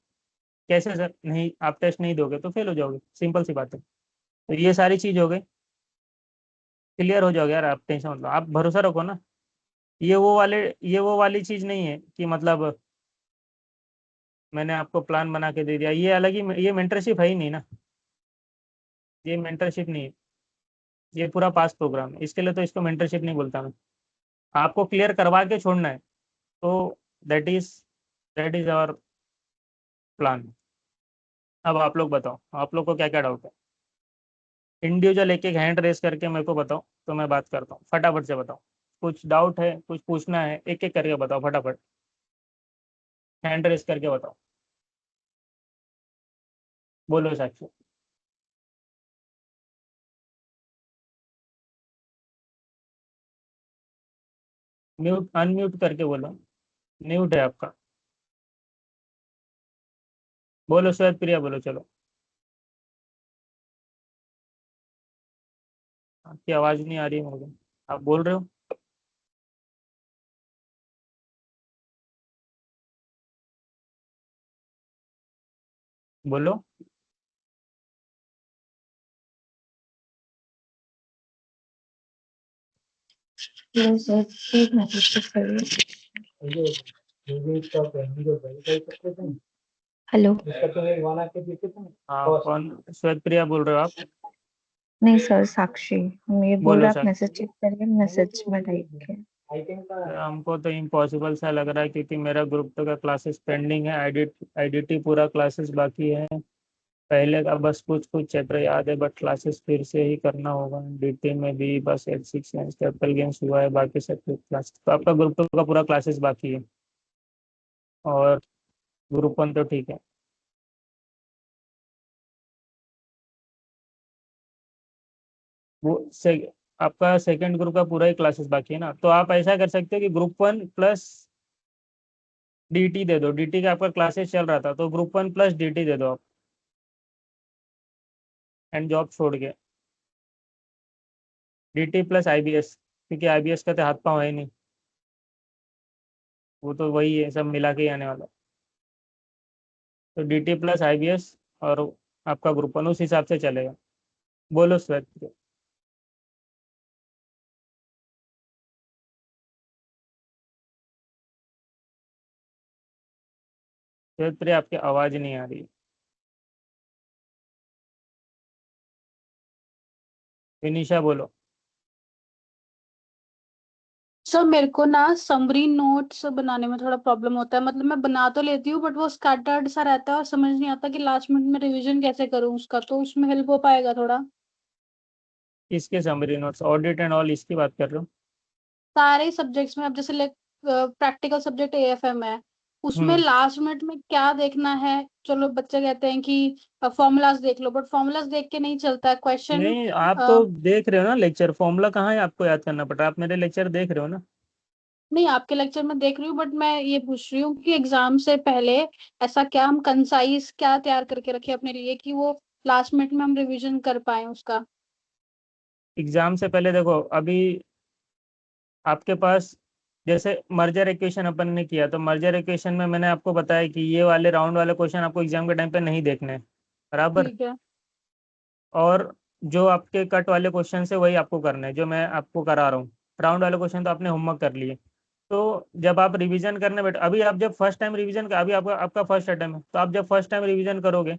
कैसे सर, नहीं आप टेस्ट नहीं दोगे तो फेल हो जाओगे, सिंपल सी बात है। तो ये सारी चीज हो गई, क्लियर हो जाओगे यार, आप टेंशन मत लो, आप भरोसा रखो ना। ये वो वाली चीज नहीं है कि मतलब मैंने आपको प्लान बना के दे दिया, ये अलग ही, ये मेंटरशिप है ही नहीं ना, ये मेंटरशिप नहीं है, ये पूरा पास प्रोग्राम है, इसके लिए तो इसको मेंटरशिप नहीं बोलता मैं। आपको क्लियर करवा के छोड़ना है, तो that is that is our plan. अब आप लोग बताओ, आप लोग को क्या क्या डाउट है, इंडिविजुअल एक एक हैंड रेस करके मेरे को बताओ, तो मैं बात करता हूँ, फटाफट से बताओ। कुछ डाउट है, कुछ पूछना है, एक एक करके बताओ फटाफट, हैंड रेस करके बताओ। बोलो साक्षी। म्यूट अनम्यूट करके बोलो, म्यूट है आपका। बोलो श्वेत प्रिया, बोलो चलो। आपकी आवाज़ नहीं आ रही है मुझे, आप बोल रहे हो? बोलो। हेलो सर, एक मैसेज चेक करिए। हेलो। हाँ कौन, श्वेत प्रिया बोल रहे हो आप? नहीं सर, साक्षी। हम ये बोल बोलो रहे हैं, आप सर। मैसेज चेक करिए, मैसेज में टाइप के। हमको तो इम्पॉसिबल सा लग रहा है, क्योंकि मेरा ग्रुप तो का क्लासेस पेंडिंग है, आईडीटी पूरा क्लासेस बाकी है, पहले का बस कुछ कुछ चैप्टर याद है, बट क्लासेस फिर से ही करना होगा। डीटी में भी बस L6 कैपिटल गेम्स हुआ है, बाकी सब क्लास, तो आपका ग्रुप 2 का पूरा क्लासेस बाकी है, और ग्रुप 1 तो ठीक है। वो आपका सेकंड ग्रुप का पूरा ही क्लासेस बाकी है ना, तो आप ऐसा कर सकते हो कि ग्रुप 1 प्लस डीटी दे दो, डीटी का आपका क्लासेस चल रहा था, तो ग्रुप 1 प्लस डीटी दे दो आप, एंड जॉब छोड़ के डीटी प्लस आईबीएस, क्योंकि आईबीएस का तो हाथ पाँव है ही नहीं, वो तो वही है, सब मिला के ही आने वाला है। तो डीटी प्लस आईबीएस और आपका ग्रुप 1 उस हिसाब से चलेगा। बोलो श्वेत। श्वेत प्रिया, आपकी आवाज़ नहीं आ रही है। विनीशा बोलो। सर मेरे को ना समरी नोट्स बनाने में थोड़ा प्रॉब्लम होता है, मतलब मैं बना तो लेती हूँ बट वो स्कैटर्ड सा रहता है और समझ नहीं आता कि लास्ट मिनट में रिवीजन कैसे करूँ उसका, तो उसमें हेल्प हो पाएगा थोड़ा? इसके summary notes, audit and all, इसकी बात कर रहे हो? सारे सब्जेक्ट्स में, अब जैसे लाइक प्रैक्टिकल सब्जेक्ट एएफएम है, उसमें हम्म। लास्ट मिनट में क्या देखना है? चलो बच्चे कहते हैं कि फॉर्मूलाज देख लो, बट फॉर्मूलाज देख के नहीं चलता है क्वेश्चन। नहीं, आप तो देख रहे हो ना लेक्चर, फॉर्मूला कहाँ है आपको याद करना पड़ रहा है, आप मेरे लेक्चर देख रहे हो ना। नहीं, आपके लेक्चर में देख रही हूँ, बट मैं ये पूछ रही हूँ कि एग्जाम से पहले ऐसा क्या हम कंसाइज क्या तैयार करके रखें अपने लिए कि वो लास्ट मिनट में हम रिवीजन कर पाए उसका? एग्जाम से पहले देखो, अभी आपके पास जैसे मर्जर इक्वेशन अपन ने किया, तो मर्जर इक्वेशन में मैंने आपको बताया कि ये वाले राउंड वाले क्वेश्चन आपको एग्जाम के टाइम पे नहीं देखने हैं, बराबर। ठीक है। और जो आपके कट वाले क्वेश्चन है वही आपको करने हैं, जो मैं आपको करा रहा हूँ। राउंड वाले क्वेश्चन तो आपने होमवर्क कर लिए। तो जब आप रिवीजन करने बैठे, अभी आप जब फर्स्ट टाइम रिवीजन कर, अभी आपका आपका फर्स्ट अटेम्प्ट है, तो आप जब फर्स्ट टाइम रिवीजन करोगे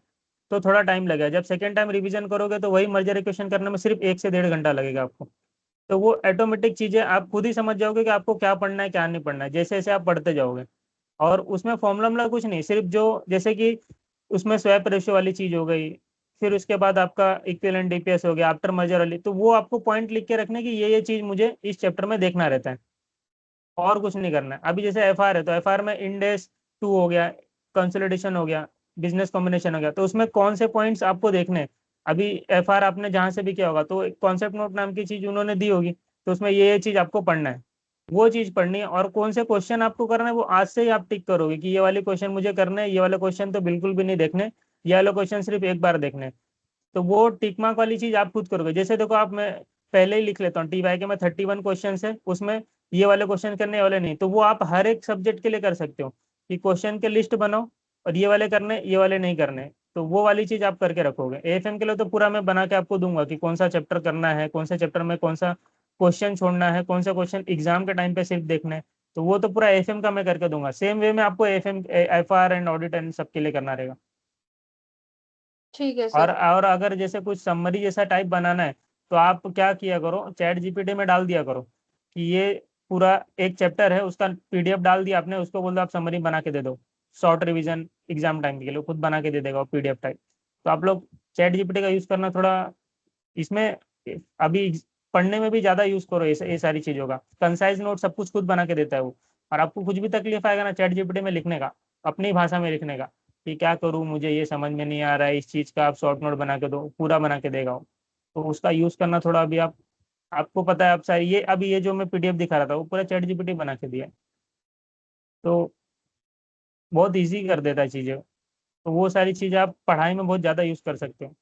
तो थोड़ा टाइम लगेगा, जब सेकेंड टाइम रिवीजन करोगे तो वही मर्जर इक्वेशन करने में सिर्फ 1 से 1.5 घंटा लगेगा आपको। तो वो ऑटोमेटिक चीज़ें आप खुद ही समझ जाओगे कि आपको क्या पढ़ना है क्या नहीं पढ़ना है, जैसे जैसे आप पढ़ते जाओगे। और उसमें फॉर्मूला कुछ नहीं, सिर्फ जो जैसे कि उसमें स्वैप रेशियो वाली चीज हो गई, फिर उसके बाद आपका इक्विवेलेंट डीपीएस हो गया, आफ्टर मर्जर वाली, तो वो आपको पॉइंट लिख के रखने की ये चीज मुझे इस चैप्टर में देखना रहता है, और कुछ नहीं करना है। अभी जैसे एफआर है तो एफआर में इंडेस 2 हो गया, कंसोलिडेशन हो गया, बिजनेस कॉम्बिनेशन हो गया, तो उसमें कौन से पॉइंट्स आपको देखने हैं। अभी एफआर आपने जहां से भी किया होगा तो एक कॉन्सेप्ट नोट नाम की चीज उन्होंने दी होगी, तो उसमें ये चीज आपको पढ़ना है, वो चीज पढ़नी है। और कौन से क्वेश्चन आपको करना है वो आज से ही आप टिक करोगे कि ये वाले क्वेश्चन मुझे करने हैं, ये वाले क्वेश्चन तो बिल्कुल भी नहीं देखने, ये वाले क्वेश्चन सिर्फ एक बार देखने हैं। तो वो टिक मार्क वाली चीज आप खुद करोगे। जैसे देखो आप, मैं पहले ही लिख लेता हूँ टी वाई के में 31 क्वेश्चन है, उसमें ये वाले क्वेश्चन करने, ये वाले नहीं, तो वो आप हर एक सब्जेक्ट के लिए कर सकते हो कि क्वेश्चन के लिस्ट बनाओ और ये वाले करने, ये वाले नहीं करने, तो वो वाली चीज आप करके रखोगे। एएफएम के लिए तो पूरा मैं बना के आपको दूंगा कि कौन सा चैप्टर करना है, कौन से चैप्टर में कौन सा क्वेश्चन छोड़ना है, कौन सा क्वेश्चन एग्जाम के टाइम पे सिर्फ देखना है, तो वो तो पूरा एएफएम का मैं करके दूंगा। सेम वे में आपको AFM, FR and audit and सबके लिए करना रहेगा। ठीक है और सर। और अगर जैसे कुछ समरी जैसा टाइप बनाना है तो आप क्या किया करो, चैट जीपीटी में डाल दिया करो कि ये पूरा एक चैप्टर है, उसका पीडीएफ डाल दिया आपने, उसको बोल दो आप समरी बना के दे दो, शॉर्ट रिवीजन एग्जाम टाइम के लिए खुद बना के दे देगा पीडीएफ टाइप। तो आप लोग चैट जीपीटी का यूज करना थोड़ा इसमें, अभी पढ़ने में भी ज्यादा यूज करो ये सारी चीजों का। कंसाइज नोट सब कुछ खुद बना के देता है वो। और आपको कुछ भी तकलीफ आएगा ना चैट जीपीटी में लिखने का, अपनी भाषा में लिखने का कि क्या करूँ, मुझे ये समझ में नहीं आ रहा है, इस चीज का आप शॉर्ट नोट बना के दो, पूरा बना के देगा वो। तो उसका यूज करना थोड़ा, अभी आप, आपको पता है आप सारी ये, अभी ये जो मैं पीडीएफ दिखा रहा था वो पूरा चैट जीपीटी बना के दिया है। तो बहुत ईजी कर देता है चीजें। तो वो सारी चीजें आप पढ़ाई में बहुत ज्यादा यूज कर सकते हो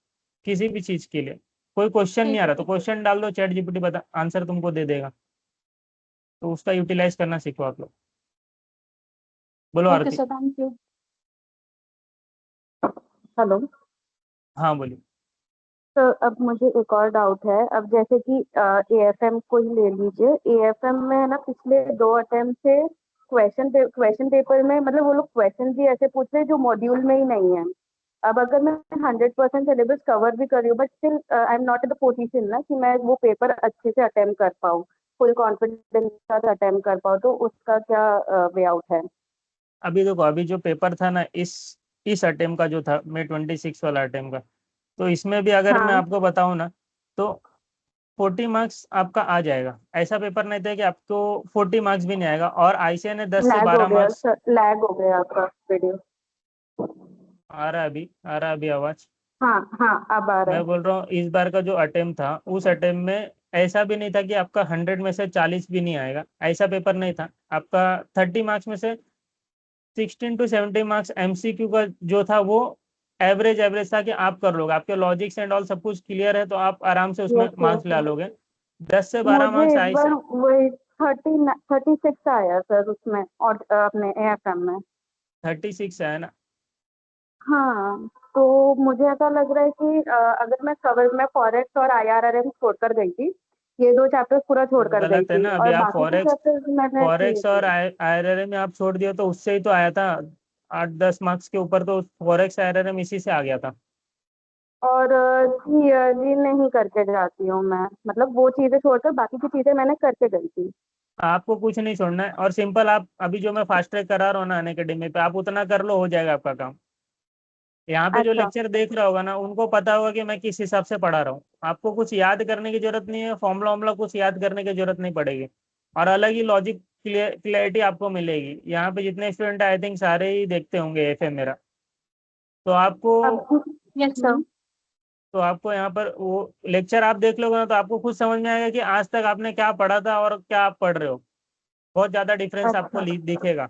किसी भी चीज के लिए। कोई क्वेश्चन नहीं ठीक आ है रहा तो सर। क्वेश्चन डाल दो, चैट जीपीटी बता आंसर तुमको दे देगा। तो उसका यूटिलाइज करना सीखो आप लोग। बोलो okay Aarti. Sir, thank you. Hello. हाँ बोलिए। तो अब मुझे एक और डाउट है। अब जैसे कि एएफएम को ही ले लीजिए। एएफएम में है ना, पिछले 2 अटेम्प्ट से क्वेश्चन पेपर में मतलब वो लोग क्वेश्चन भी ऐसे पूछ रहे हैं जो मॉड्यूल में ही नहीं है। अब अगर मैं 100% सिलेबस कवर भी कर रही हूँ but still I am not in the position ना कि मैं वो पेपर अच्छे से अटेम्प्ट कर पाऊँ, फुल कॉन्फिडेंस के साथ अटेम्प्ट कर पाऊँ, तो उसका क्या वे आउट है? अभी देखो, अभी जो पेपर था ना इस अटेम्प्ट का जो था, मैं 26 वाला अटेम्प्ट का, तो इसमें भी अगर मैं हाँ। आपको बताऊं ना तो 40 मार्क्स आपका आ जाएगा। ऐसा पेपर नहीं था कि आपको 40 मार्क्स भी नहीं आएगा। और आईसीए ने 10 से लैग हो 12 गया मार्क्स। सर, लैग हो गया आपका वीडियो। आ रहा है अभी आवाज। हाँ हाँ, अब आ रहा मैं है। बोल रहा हूँ इस बार का जो अटेम्प्ट था उस अटेम्प्ट में ऐसा भी नहीं था कि आपका 100 में से 40 भी नहीं आएगा, ऐसा पेपर नहीं था। आपका 30 मार्क्स में से 16 to 17 मार्क्स एमसीक्यू का जो था वो एवरेज एवरेज था कि आप कर लोगे, आपके लॉजिक्स एंड ऑल सब कुछ क्लियर है तो आप आराम से उसमें यस मार्क्स ला यस। लोगे। 10 से 12 मुझे मार्क्स इस आई बार से। वही 36 आया सर उसमें, और अपने एएफएम में। 36 है ना। हाँ। तो मुझे ऐसा लग रहा है कि अगर मैं फॉरेक्स और आईआरआरएम छोड़कर गई थी, ये 2 चैप्टर्स पूरा वो छोड़कर गई गलत है थी, ना। अभी और आप बाकी के फॉरेक्स चैप्टर्स मैंने किए फॉरेक्स और थे। आईआरआरएम में आप छोड़ दिया तो उससे ही तो आया था 8-10 मार्क्स के ऊपर, तो फॉरेक्स आईआरआरएम इसी से आ गया था। और जी नहीं करके जाती हूँ मैं, मतलब वो चीजें छोड़कर बाकी की चीजें मैंने करके गई थी। आपको कुछ नहीं छोड़ना है, और सिंपल आप अभी जो मैं फास्ट ट्रैक करा रहा हूँ ना अनअकैडमी पे, आप उतना कर लो, हो जाएगा आपका काम। यहाँ पे जो अच्छा। लेक्चर देख रहा होगा ना उनको पता होगा कि मैं किस हिसाब से पढ़ा रहा हूँ। आपको कुछ याद करने की जरूरत नहीं है, फॉर्मूला वॉर्मूला कुछ याद करने की जरूरत नहीं पड़ेगी। और अलग ही लॉजिक क्लियरिटी आपको मिलेगी। यहाँ पे जितने स्टूडेंट आई थिंक सारे ही देखते होंगे एफएम मेरा। तो आपको अब यस सर। तो आपको यहाँ पर वो लेक्चर आप देख लोगे ना तो आपको खुद समझ में आएगा कि आज तक आपने क्या पढ़ा था और क्या आप पढ़ रहे हो। बहुत ज्यादा डिफरेंस आपको अच्छा। दिखेगा।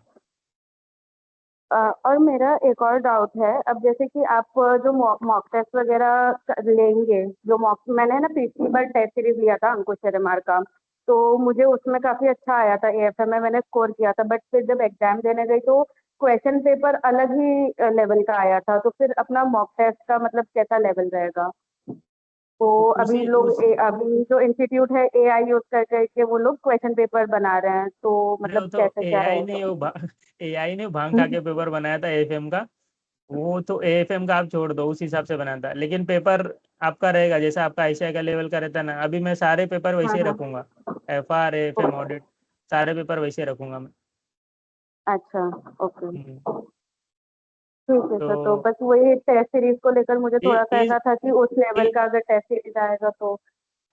और मेरा एक और डाउट है। अब जैसे कि आप जो मॉक टेस्ट वगैरह लेंगे, जो मॉक मैंने ना पिछली बार टेस्ट सीरीज लिया था अंकुश शर्मा का, तो मुझे उसमें काफी अच्छा आया था, एएफएम में मैंने स्कोर किया था, बट फिर जब एग्जाम देने गई तो क्वेश्चन पेपर अलग ही लेवल का आया था। तो फिर अपना मॉक टेस्ट का मतलब कैसा लेवल रहेगा? तो उसी अभी जो इंस्टीट्यूट है एआई यूज कर करके वो लोग क्वेश्चन पेपर बना रहे हैं, तो नहीं, वो मतलब तो कैसे क्या एआई रहेगा? ने एआई ने भांग खा के पेपर बनाया था एएफएम का। वो तो एएफएम का आप छोड़ दो, उस हिसाब से बनाया था, लेकिन पेपर आपका रहेगा जैसा आपका आईसीआई का लेवल का रहता है ना। अभी मैं सारे पेपर वैसे हाँ ही हाँ। रखूंगा, एफआर एएफएम ऑडिट, सारे पेपर वैसे रखूंगा मैं। अच्छा, ओके, हम्म, ठीक है सर। तो तो बस वही टेस्ट सीरीज को लेकर मुझे थोड़ा सा इस ऐसा था कि उस लेवल का अगर टेस्ट सीरीज आएगा तो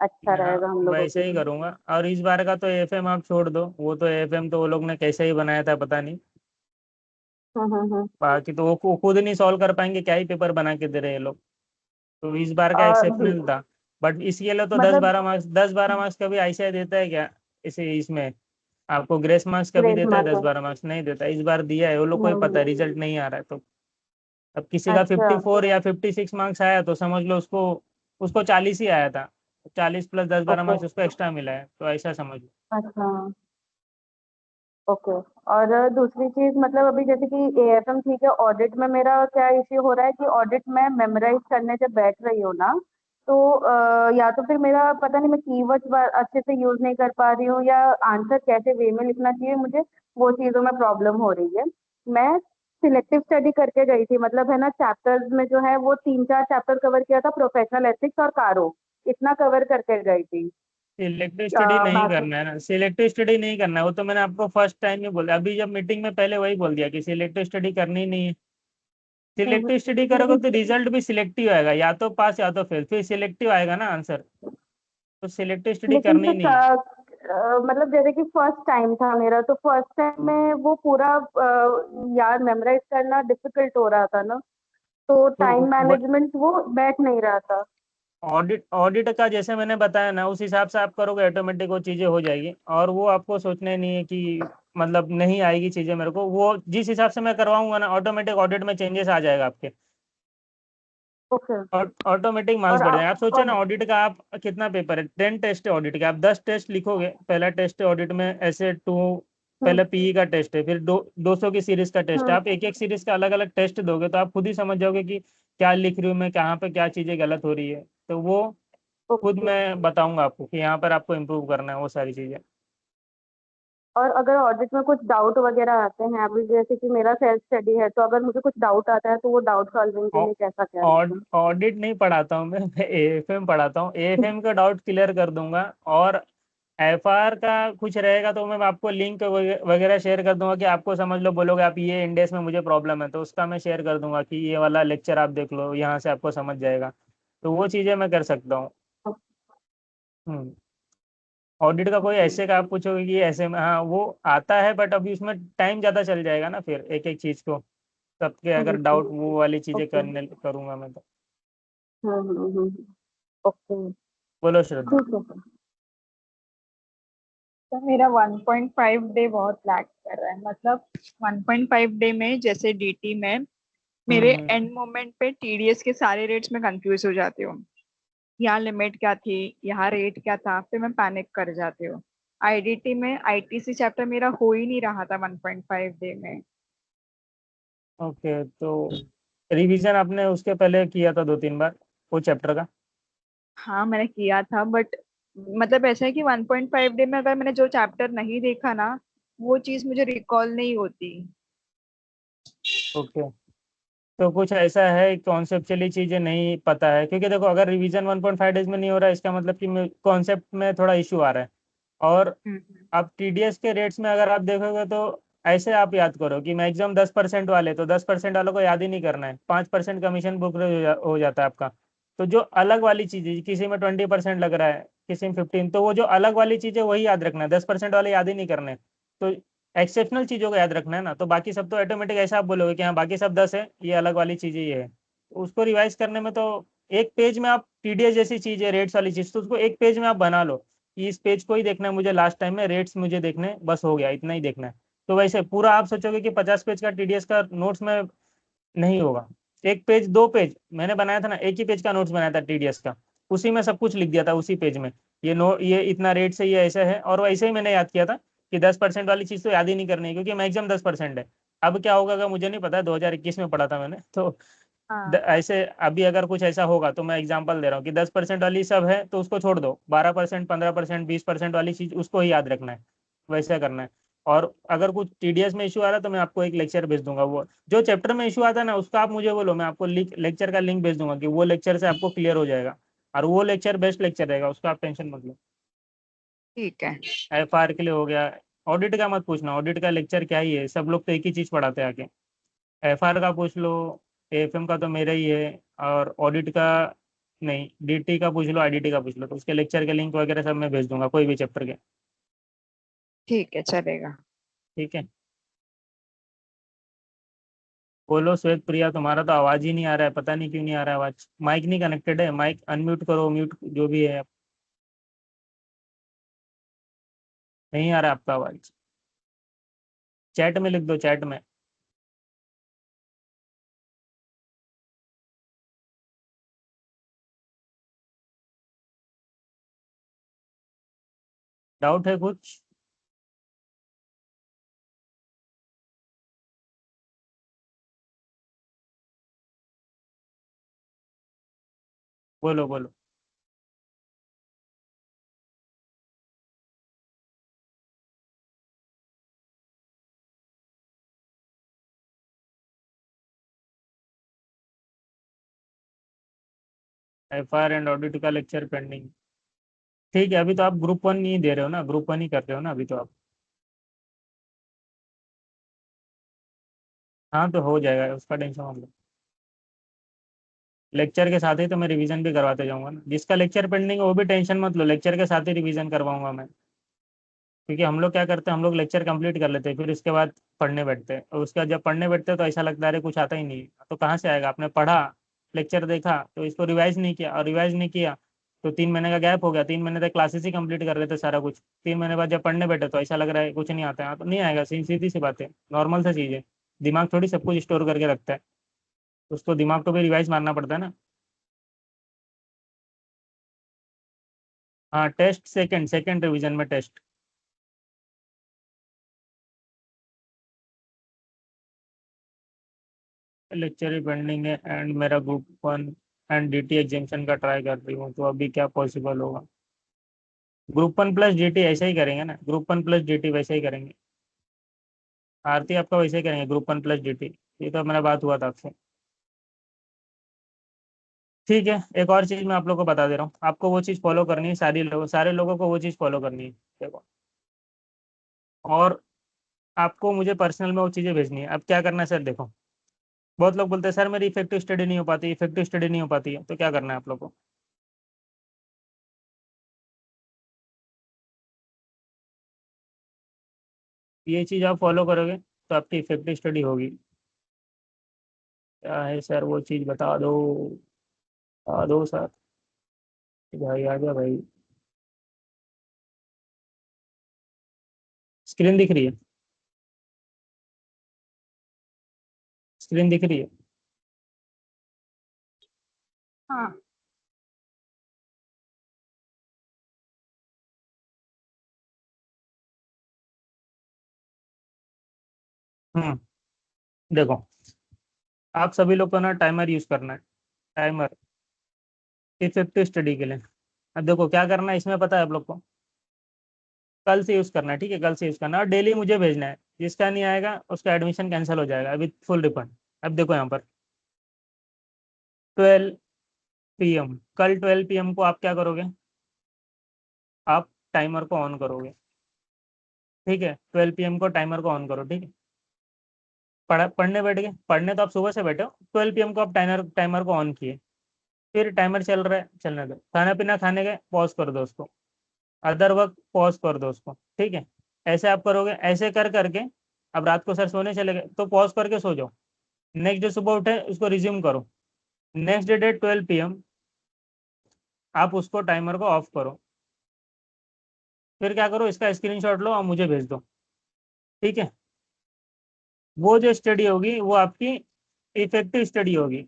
अच्छा हाँ रहेगा हम लोगों के वैसे ही लिए। करूँगा। और इस बार का तो एफएम आप छोड़ दो, वो तो एफएम तो वो लोग ने कैसे ही बनाया था पता नहीं। हम्म। बाकी तो वो खुद नहीं सॉल्व कर पाएंगे, क्या ही पेपर बना के दे रहे हैं ये लोग। तो इस बार का एक्सेप्शनल था। बट इसके लिए तो दस मतलब बारह मार्क्स 10-12 मार्क्स का भी आईसीआई देता है क्या? इसे इसमें आपको ग्रेस मार्क्स का भी ग्रेस देता है, मार्क दस है। बारह मार्क्स नहीं देता। इस बार दिया है वो लोग को ही पता है, हम्म। रिजल्ट नहीं आ रहा है तो। अब किसी का अच्छा। 54 या 56 मार्क्स आया तो समझ लो उसको उसको 40 ही आया था। 40 प्लस 10-12 ओके। मार्क्स उसको एक्स्ट्रा मिला है, तो ऐसा समझ लो। अच्छा, ओके। और दूसरी चीज मतलब अभी जैसे कि एएफएम ठीक है, ऑडिट में मेरा क्या इश्यू हो रहा है कि ऑडिट में मेमोराइज करने जब बैठ रही हूँ ना, तो या तो फिर मेरा पता नहीं मैं कीवर्ड्स अच्छे से यूज नहीं कर पा रही हूँ, या आंसर कैसे वे में लिखना चाहिए मुझे, वो चीजों में प्रॉब्लम हो रही है। मैं सिलेक्टिव स्टडी करके गई थी, मतलब है ना, चैप्टर्स में जो है वो 3-4 चैप्टर कवर किया था, प्रोफेशनल एथिक्स और कारो, इतना कवर करके गई थी। सिलेक्टिव स्टडी नहीं बाकी। करना है ना, सिलेक्टिव स्टडी नहीं करना है, वो तो मैंने आपको फर्स्ट टाइम ही बोला, अभी जब मीटिंग में पहले वही बोल दिया कि सिलेक्टिव स्टडी करनी ही नहीं है। सिलेक्टिव स्टडी करोगे लेकिन तो रिजल्ट भी सिलेक्टिव आएगा, या तो पास या तो फेल, फिर सिलेक्टिव आएगा ना आंसर। तो सिलेक्टिव स्टडी लेकिन करनी ही तो नहीं है। मतलब जैसे कि फर्स्ट टाइम था मेरा, तो फर्स्ट टाइम में वो पूरा याद मेमोराइज करना डिफिकल्ट हो रहा था ना, तो टाइम तो मैनेजमेंट वो बैठ नहीं रहा था। ऑडिट ऑडिट का जैसे मैंने बताया ना, उस हिसाब से आप करोगे ऑटोमेटिक वो चीज़ें हो जाएगी। और वो आपको सोचने नहीं है कि मतलब नहीं आएगी चीज़ें मेरे को, वो जिस हिसाब से मैं करवाऊंगा ना ऑटोमेटिक ऑडिट में चेंजेस आ जाएगा आपके। ओके। ऑटोमेटिक मार्क्स और बढ़ आप जाएंगे। आप सोचो ना, ऑडिट का आप कितना पेपर है, 10 टेस्ट है ऑडिट के, आप 10 टेस्ट लिखोगे। पहला टेस्ट है ऑडिट में ऐसे टू, हम्म पहले पीई का टेस्ट है, फिर 200 की सीरीज का टेस्ट है। हम्म आप एक एक सीरीज का अलग अलग टेस्ट दोगे तो आप खुद ही समझ जाओगे कि क्या लिख रही हूँ मैं, कहाँ पे क्या चीज़ें गलत हो रही है। तो वो खुद ओके। मैं बताऊंगा आपको कि यहाँ पर आपको इम्प्रूव करना है वो सारी चीज़ें। और अगर ऑडिट में कुछ डाउट वगैरह आते हैं, अभी जैसे कि मेरा सेल्फ स्टडी है, तो अगर मुझे कुछ डाउट आता है तो वो डाउट सॉल्विंग के लिए कैसा क्या रहेगा? ऑडिट नहीं पढ़ाता हूँ मैं एएफएम पढ़ाता हूँ, एएफएम का डाउट क्लियर कर दूंगा। और एफआर का कुछ रहेगा तो मैं आपको लिंक वगैरह शेयर कर दूंगा कि आपको समझ लो, बोलोगे आप ये इंडेक्स में मुझे प्रॉब्लम है तो उसका मैं शेयर कर दूंगा कि ये वाला लेक्चर आप देख लो, यहाँ से आपको समझ जाएगा। तो वो चीज़ें मैं कर सकता हूँ। हम्म। ऑडिट का कोई ऐसे का आप पूछोगे कि ऐसे में, हाँ वो आता है बट अभी उसमें टाइम ज़्यादा चल जाएगा ना, फिर एक एक चीज़ को सबके अगर डाउट वो वाली चीज़ें ओके। करने करूँगा मैं तो। ओके। बोलो श्रद्धा। ठीक है सर। तो मेरा 1.5 डे बहुत लैग कर रहा है। मतलब 1.5 डे में जैसे डीटी में मेरे हम्म। एंड मोमेंट पे टीडीएस के सारे रेट्स में कंफ्यूज हो जाती हूँ। यहाँ लिमिट क्या थी, यहाँ रेट क्या था, फिर मैं पैनिक कर जाती हूँ। आईडीटी में आईटीसी चैप्टर मेरा हो ही नहीं रहा था 1.5 डे में। ओके, तो रिवीजन आपने उसके पहले किया था 2-3 बार वो चैप्टर का? हाँ मैंने किया था, बट मतलब ऐसा है कि 1.5 डे में अगर मैंने जो चैप्टर नहीं देखा ना, वो चीज मुझे रिकॉल नहीं होती। ओके, तो कुछ ऐसा है कॉन्सेप्चुअली चीज़ें नहीं पता है, क्योंकि देखो अगर रिवीजन 1.5 डेज में नहीं हो रहा है इसका मतलब कि कॉन्सेप्ट में थोड़ा इशू आ रहा है। और हम्म। अब टीडीएस के रेट्स में अगर आप देखोगे तो ऐसे आप याद करो कि मैक्सिमम 10% वाले, तो 10% वालों को याद ही नहीं करना है, 5% कमीशन बुक हो जाता है आपका। तो जो अलग वाली चीज़ें, किसी में 20% लग रहा है, किसी में 15, तो वो जो अलग वाली चीज़ें वही याद रखना है, 10% वाले याद ही नहीं करने। तो एक्सेप्शनल चीज़ों को याद रखना है ना, तो बाकी सब तो ऑटोमेटिक ऐसा आप बोलोगे कि हाँ बाकी सब 10 है, ये अलग वाली चीज़ें ये है। तो उसको रिवाइज करने में तो एक पेज में आप टीडीएस जैसी चीज़ है, रेट्स वाली चीज़, तो उसको एक पेज में आप बना लो कि इस पेज को ही देखना है मुझे, लास्ट टाइम में रेट्स मुझे देखने, बस हो गया, इतना ही देखना है। तो वैसे पूरा आप सोचोगे कि 50 पेज का टीडीएस का नोट्स में नहीं होगा। एक पेज, 2 पेज मैंने बनाया था ना, एक ही पेज का नोट्स बनाया था टीडीएस का, उसी में सब कुछ लिख दिया था उसी पेज में। ये इतना रेट से ये ऐसा है, और वैसे ही मैंने याद किया था कि 10% वाली चीज़ तो याद ही नहीं करनी है क्योंकि मैक्सिमम 10% है। अब क्या होगा अगर मुझे नहीं पता, 2021 में पढ़ा था मैंने तो। हाँ। ऐसे अभी अगर कुछ ऐसा होगा तो मैं एग्जांपल दे रहा हूँ कि 10% वाली सब है तो उसको छोड़ दो, 12%, 15%, 20% वाली चीज उसको ही याद रखना है, वैसा करना है। और अगर कुछ टीडीएस में इशू आ रहा है तो मैं आपको एक लेक्चर भेज दूंगा, वो जो चैप्टर में इशू आता है ना उसका आप मुझे बोलो, मैं आपको लेक्चर का लिंक भेज दूंगा कि वो लेक्चर से आपको क्लियर हो जाएगा। और वो लेक्चर बेस्ट लेक्चर रहेगा, उसका आप टेंशन मत लो। ठीक है। एफआर के लिए हो गया, ऑडिट का मत पूछना, ऑडिट का लेक्चर क्या ही है, सब लोग तो एक ही चीज़ पढ़ाते हैं आके। एफआर का पूछ लो, एएफएम का तो मेरा ही है, और ऑडिट का नहीं, डीटी का पूछ लो, आईडीटी का पूछ लो, तो उसके लेक्चर के लिंक वगैरह सब मैं भेज दूंगा, कोई भी चैप्टर के। ठीक है, चलेगा। ठीक है। बोलो श्वेत प्रिया, तुम्हारा तो आवाज ही नहीं आ रहा है, पता नहीं क्यों नहीं आ रहा है आवाज। माइक नहीं कनेक्टेड है, माइक अनम्यूट करो, म्यूट जो भी है। नहीं आ रहा आपका आवाज। चैट में लिख दो, चैट में। डाउट है कुछ? बोलो बोलो। एफआर एंड ऑडिट का लेक्चर पेंडिंग। ठीक है, अभी तो आप ग्रुप 1 नहीं दे रहे हो ना, ग्रुप 1 ही कर रहे हो ना अभी तो आप। हाँ तो हो जाएगा, उसका टेंशन मत लो। लेक्चर के साथ ही तो मैं रिवीजन भी करवाते जाऊंगा ना, जिसका लेक्चर पेंडिंग है वो भी टेंशन मत लो, लेक्चर के साथ ही रिवीजन करवाऊंगा मैं। क्योंकि हम लोग क्या करते हैं, हम लोग लेक्चर कंप्लीट कर लेते हैं, फिर उसके बाद पढ़ने बैठते हैं, और उसके बाद जब पढ़ने बैठते हैं तो ऐसा लगता है अरे कुछ आता ही नहीं है, तो कहाँ से आएगा? आपने पढ़ा, लेक्चर देखा, तो इसको रिवाइज नहीं किया, और रिवाइज नहीं किया तो 3 महीने का गैप हो गया, 3 महीने तक क्लासेस ही कंप्लीट कर लेते सारा कुछ, 3 महीने बाद जब पढ़ने बैठे तो ऐसा लग रहा है कुछ नहीं आता है, तो नहीं आएगा, सीधी सी बात है, नॉर्मल सा चीज़ है। दिमाग थोड़ी सब कुछ स्टोर करके रखता है, उसको दिमाग को भी रिवाइज मारना पड़ता है ना। हाँ टेस्ट, सेकंड सेकंड रिवीजन में टेस्ट। लेक्चर ही पेंडिंग है, एंड मेरा ग्रुप 1 एंड डीटी एग्जामेशन का ट्राई कर रही हूँ, तो अभी क्या पॉसिबल होगा? ग्रुप 1 प्लस डीटी ऐसा ही करेंगे ना, ग्रुप 1 प्लस डीटी वैसे ही करेंगे। आरती आपका वैसे ही करेंगे, ग्रुप 1 प्लस डीटी। ये तो मेरा बात हुआ था आपसे। ठीक है, एक और चीज़ मैं आप लोगों को बता दे रहा हूँ, आपको वो चीज़ फॉलो करनी है, सारे लोगों को वो चीज़ फॉलो करनी है। देखो, और आपको मुझे पर्सनल में वो चीज़ें भेजनी है। अब क्या करना है सर, देखो, बहुत लोग बोलते हैं सर मेरी इफेक्टिव स्टडी नहीं हो पाती, इफेक्टिव स्टडी नहीं हो पाती है, तो क्या करना है आप लोग को? ये चीज़ आप फॉलो करोगे तो आपकी इफेक्टिव स्टडी होगी। क्या है सर वो चीज़, बता दो सर। भाई आ गया भाई। स्क्रीन दिख रही है? स्क्रीन दिख रही है? हाँ। हम्म। देखो, आप सभी लोग को ना टाइमर यूज करना है, टाइमर इफेक्टिव स्टडी के लिए। अब देखो क्या करना है इसमें, पता है आप लोग को? कल से यूज करना है, ठीक है, कल से यूज करना है, और डेली मुझे भेजना है। जिसका नहीं आएगा उसका एडमिशन कैंसिल हो जाएगा विथ फुल रिफंड। अब देखो यहाँ पर 12 PM, कल 12 PM को आप क्या करोगे? आप टाइमर को ऑन करोगे, ठीक है, 12 PM को टाइमर को ऑन करो, ठीक है। पढ़ने बैठ गए, पढ़ने तो आप सुबह से बैठे हो, 12 PM को आप टाइमर टाइमर को ऑन किए, फिर टाइमर चल रहा है, चलने दो, खाना पीना खाने गए, पॉज कर दो उसको, अदर वर्क पॉज कर दो उसको, ठीक है। ऐसे आप करोगे, ऐसे कर करके अब रात को सर सोने चले गए तो पॉज करके सो जाओ, नेक्स्ट डे सुबह उठे उसको रिज्यूम करो, नेक्स्ट डे 12 PM आप उसको टाइमर को ऑफ करो, फिर क्या करो, इसका स्क्रीनशॉट लो और मुझे भेज दो, ठीक है। वो जो स्टडी होगी वो आपकी इफेक्टिव स्टडी होगी,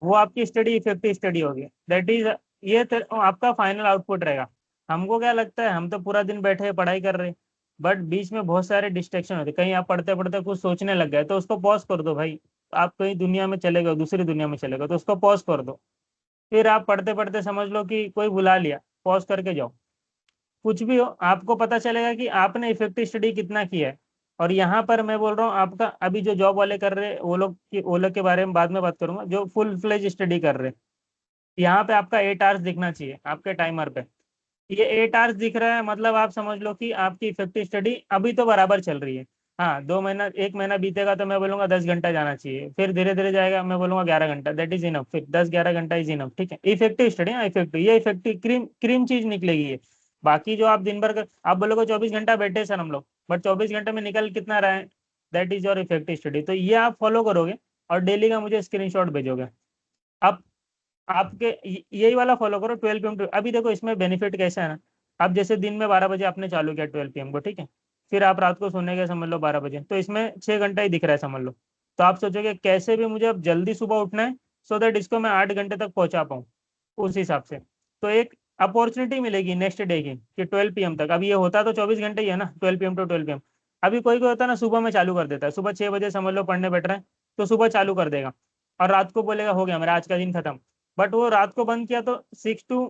वो आपकी स्टडी इफेक्टिव स्टडी होगी, दैट इज, ये आपका फाइनल आउटपुट रहेगा। हमको क्या लगता है, हम तो पूरा दिन बैठे पढ़ाई कर रहे, बट बीच में बहुत सारे डिस्ट्रैक्शन होते, कहीं आप पढ़ते पढ़ते कुछ सोचने लग गए तो उसको पॉज कर दो भाई। आप कहीं दुनिया में चले गए, दूसरी दुनिया में चले गए, तो उसको पॉज कर दो। फिर आप पढ़ते पढ़ते समझ लो कि कोई बुला लिया, पॉज करके जाओ, कुछ भी हो आपको पता चलेगा कि आपने इफेक्टिव स्टडी कितना किया है। और यहाँ पर मैं बोल रहा हूँ, आपका अभी जो जॉब वाले कर रहे हैं वो लोग के बारे में बाद में बात करूंगा, जो फुल फ्लेज स्टडी कर रहे हैं, यहाँ पे आपका 8 आवर्स दिखना चाहिए आपके टाइमर पे। ये 8 आवर्स दिख रहा है, मतलब आप समझ लो कि आपकी इफेक्टिव स्टडी अभी तो बराबर चल रही है। हाँ, 2 महीना 1 महीना बीतेगा तो मैं बोलूंगा 10 घंटा जाना चाहिए, फिर धीरे धीरे जाएगा मैं बोलूंगा 11 घंटा, दैट इज इनफ, फिर 10-11 घंटा इज इनफ। ठीक है, इफेक्टिव स्टडी, हाँ इफेक्टिव, ये इफेक्टिव क्रीम क्रीम चीज निकलेगी ये। बाकी जो आप दिन भर आप बोलोगे 24 घंटा बैठे सर हम लोग, बट 24 घंटे में निकल कितना रहा है, that is your effective study. तो ये आप फॉलो करोगे और डेली का मुझे स्क्रीनशॉट भेजोगे। अब आपके यही वाला फॉलो करो 12 PM टू। अभी देखो इसमें बेनिफिट कैसा है ना, अब जैसे दिन में 12 बजे आपने चालू किया 12 PM को, ठीक है, फिर आप रात को सोने गए समझ लो 12 बजे, तो इसमें 6 घंटा ही दिख रहा है समझ लो। तो आप सोचोगे कैसे भी मुझे अब जल्दी सुबह उठना है, सो दैट इसको मैं 8 घंटे तक पहुंचा पाऊँ उस हिसाब से। तो एक अपॉर्चुनिटी मिलेगी नेक्स्ट डे की कि 12 PM तक। अब ये होता तो 24 घंटे ही है ना, 12 PM टू 12 PM। अभी कोई कोई होता है ना सुबह में चालू कर देता है, सुबह 6 बजे समझ लो पढ़ने बैठ रहे हैं, तो सुबह चालू कर देगा और रात को बोलेगा हो गया मेरा आज का दिन खत्म। बट वो रात को बंद किया तो 6 टू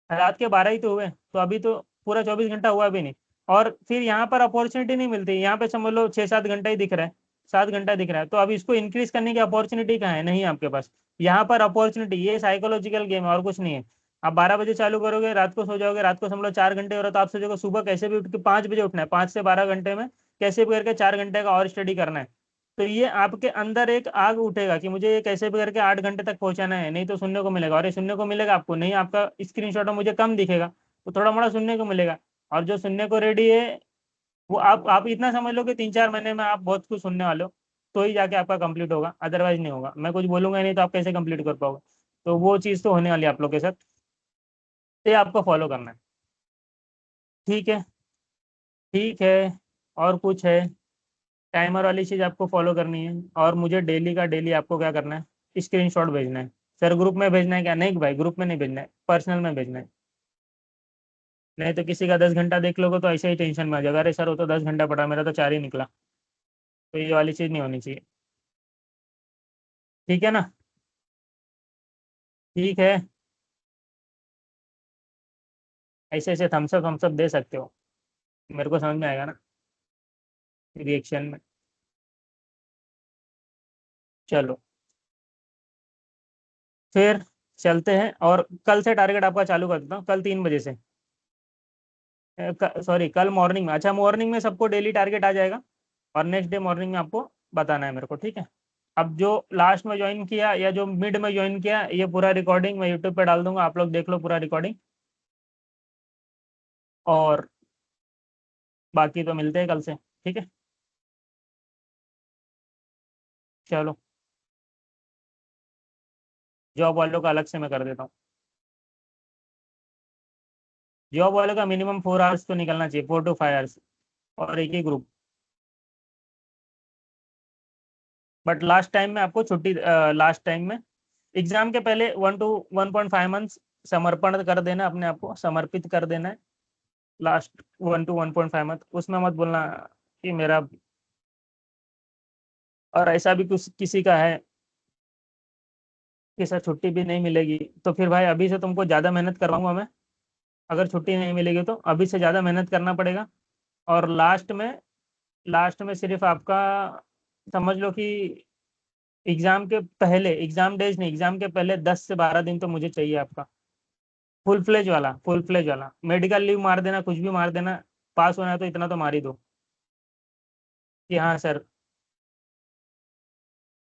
रात के 12 ही तो हुए, तो अभी तो पूरा 24 घंटा हुआ भी नहीं। और फिर यहाँ पर अपॉर्चुनिटी नहीं मिलती, यहाँ पे समझ लो 6-7 घंटा ही दिख रहा है, 7 घंटा दिख रहा है, तो अब इसको इंक्रीज करने की अपॉर्चुनिटी कहाँ है, नहीं है आपके पास। यहाँ पर अपॉर्चुनिटी, ये साइकोलॉजिकल गेम है और कुछ नहीं है। आप 12 बजे चालू करोगे, रात को सो जाओगे, रात को समझ लो 4 घंटे हो रहा, तो आप सोचोगे सुबह कैसे भी उठ के 5 बजे उठना है, 5 से 12 घंटे में कैसे भी करके 4 घंटे का और स्टडी करना है। तो ये आपके अंदर एक आग उठेगा कि मुझे ये कैसे भी करके 8 घंटे तक पहुंचाना है, नहीं तो सुनने को मिलेगा, और ये सुनने को मिलेगा आपको नहीं, आपका स्क्रीनशॉट में मुझे कम दिखेगा तो थोड़ा मोड़ा सुनने को मिलेगा। और जो सुनने को रेडी है वो आप इतना समझ लो कि 3-4 महीने में आप बहुत कुछ सुनने वाले हो, तो ही जाके आपका कंप्लीट होगा, अदरवाइज नहीं होगा। मैं कुछ बोलूंगा ही नहीं तो आप कैसे कंप्लीट कर पाओगे। तो वो चीज़ तो होने वाली है आप लोग के साथ, तो ये आपको फॉलो करना है। ठीक है, ठीक है। और कुछ है, टाइमर वाली चीज़ आपको फॉलो करनी है, और मुझे डेली का डेली आपको क्या करना है, स्क्रीनशॉट भेजना है। सर ग्रुप में भेजना है क्या, नहीं भाई ग्रुप में नहीं भेजना है, पर्सनल में भेजना है। नहीं तो किसी का 10 घंटा देख लोगे तो ऐसे ही टेंशन में आ जाएगा, अरे सर वो तो 10 घंटा पढ़ा, मेरा तो 4 ही निकला। तो ये वाली चीज़ नहीं होनी चाहिए। ठीक है ना, ठीक है। ऐसे ऐसे थम्सअप थम्सअप दे सकते हो, मेरे को समझ में आएगा ना रिएक्शन में। चलो फिर चलते हैं, और कल से टारगेट आपका चालू कर देता हूँ, कल 3 बजे से। सॉरी कल मॉर्निंग में, अच्छा मॉर्निंग में सबको डेली टारगेट आ जाएगा, और नेक्स्ट डे मॉर्निंग में आपको बताना है मेरे को, ठीक है। अब जो लास्ट में ज्वाइन किया या जो मिड में ज्वाइन किया, ये पूरा रिकॉर्डिंग मैं यूट्यूब पे डाल दूंगा, आप लोग देख लो पूरा रिकॉर्डिंग। और बाकी तो मिलते हैं कल से, ठीक है। चलो, जॉब वालों का अलग से मैं कर देता हूँ। जॉब वालों का मिनिमम 4 आवर्स तो निकलना चाहिए, 4 to 5 आवर्स, और एक ही ग्रुप। बट लास्ट टाइम में आपको छुट्टी, लास्ट टाइम में एग्जाम के पहले 1 to 1.5 मंथ्स समर्पण कर देना, अपने आप को समर्पित कर देना है। लास्ट 1 to 1.5 मंथ उसमें मत बोलना कि मेरा, और ऐसा भी कुछ किसी का है कि सर छुट्टी भी नहीं मिलेगी, तो फिर भाई अभी से तुमको ज़्यादा मेहनत करवाऊंगा मैं। अगर छुट्टी नहीं मिलेगी तो अभी से ज़्यादा मेहनत करना पड़ेगा। और लास्ट में सिर्फ आपका समझ लो कि एग्जाम के पहले, एग्जाम डेज नहीं, एग्जाम के पहले 10 से 12 दिन तो मुझे चाहिए आपका, फुल फ्लेज वाला। मेडिकल लीव मार देना, कुछ भी मार देना, पास होना है तो इतना तो मार ही दो कि हाँ सर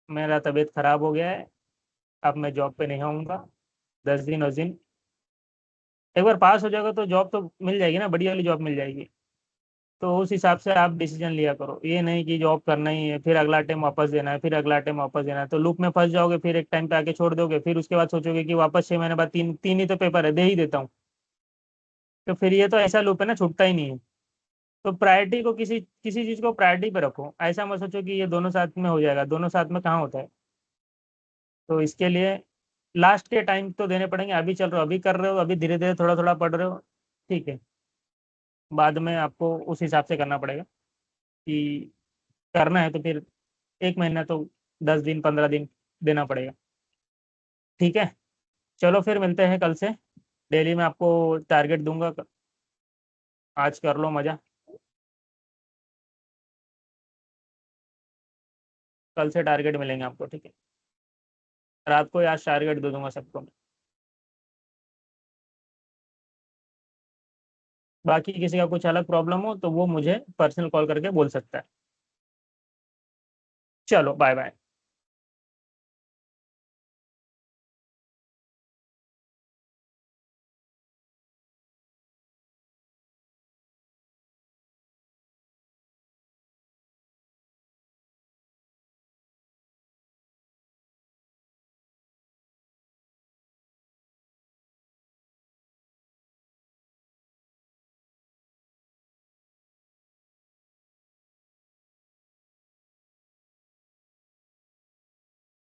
मेरा तबीयत खराब हो गया है, अब मैं जॉब पे नहीं आऊँगा 10 दिन, उस दिन एक बार पास हो जाएगा तो जॉब तो मिल जाएगी ना, बढ़िया वाली जॉब मिल जाएगी। तो उस हिसाब से आप डिसीजन लिया करो, ये नहीं कि जॉब करना ही है फिर अगला टाइम वापस देना है, फिर अगला टाइम वापस देना है, तो लूप में फंस जाओगे, फिर एक टाइम पे आके छोड़ दोगे, फिर उसके बाद सोचोगे कि वापस 6 महीने बाद तीन तीन ही तो पेपर है, दे ही देता हूँ। तो फिर ये तो ऐसा लूप है ना, छूटता ही नहीं है। तो प्रायोरिटी को, किसी किसी चीज़ को प्रायोरिटी पे रखो, ऐसा मत सोचो कि ये दोनों साथ में हो जाएगा, दोनों साथ में कहाँ होता है। तो इसके लिए लास्ट के टाइम तो देने पड़ेंगे, अभी चल रहे हो, अभी कर रहे हो, अभी धीरे धीरे थोड़ा थोड़ा पढ़ रहे हो, ठीक है। बाद में आपको उस हिसाब से करना पड़ेगा कि करना है तो फिर 1 महीना तो 10 दिन 15 दिन देना पड़ेगा, ठीक है। चलो फिर मिलते हैं कल से, डेली में आपको टारगेट दूंगा, आज कर लो मज़ा, कल से टारगेट मिलेंगे आपको, ठीक है। रात को ही आज टारगेट दे दूंगा सबको। बाकी किसी का कुछ अलग प्रॉब्लम हो तो वो मुझे पर्सनल कॉल करके बोल सकता है। चलो बाय बाय।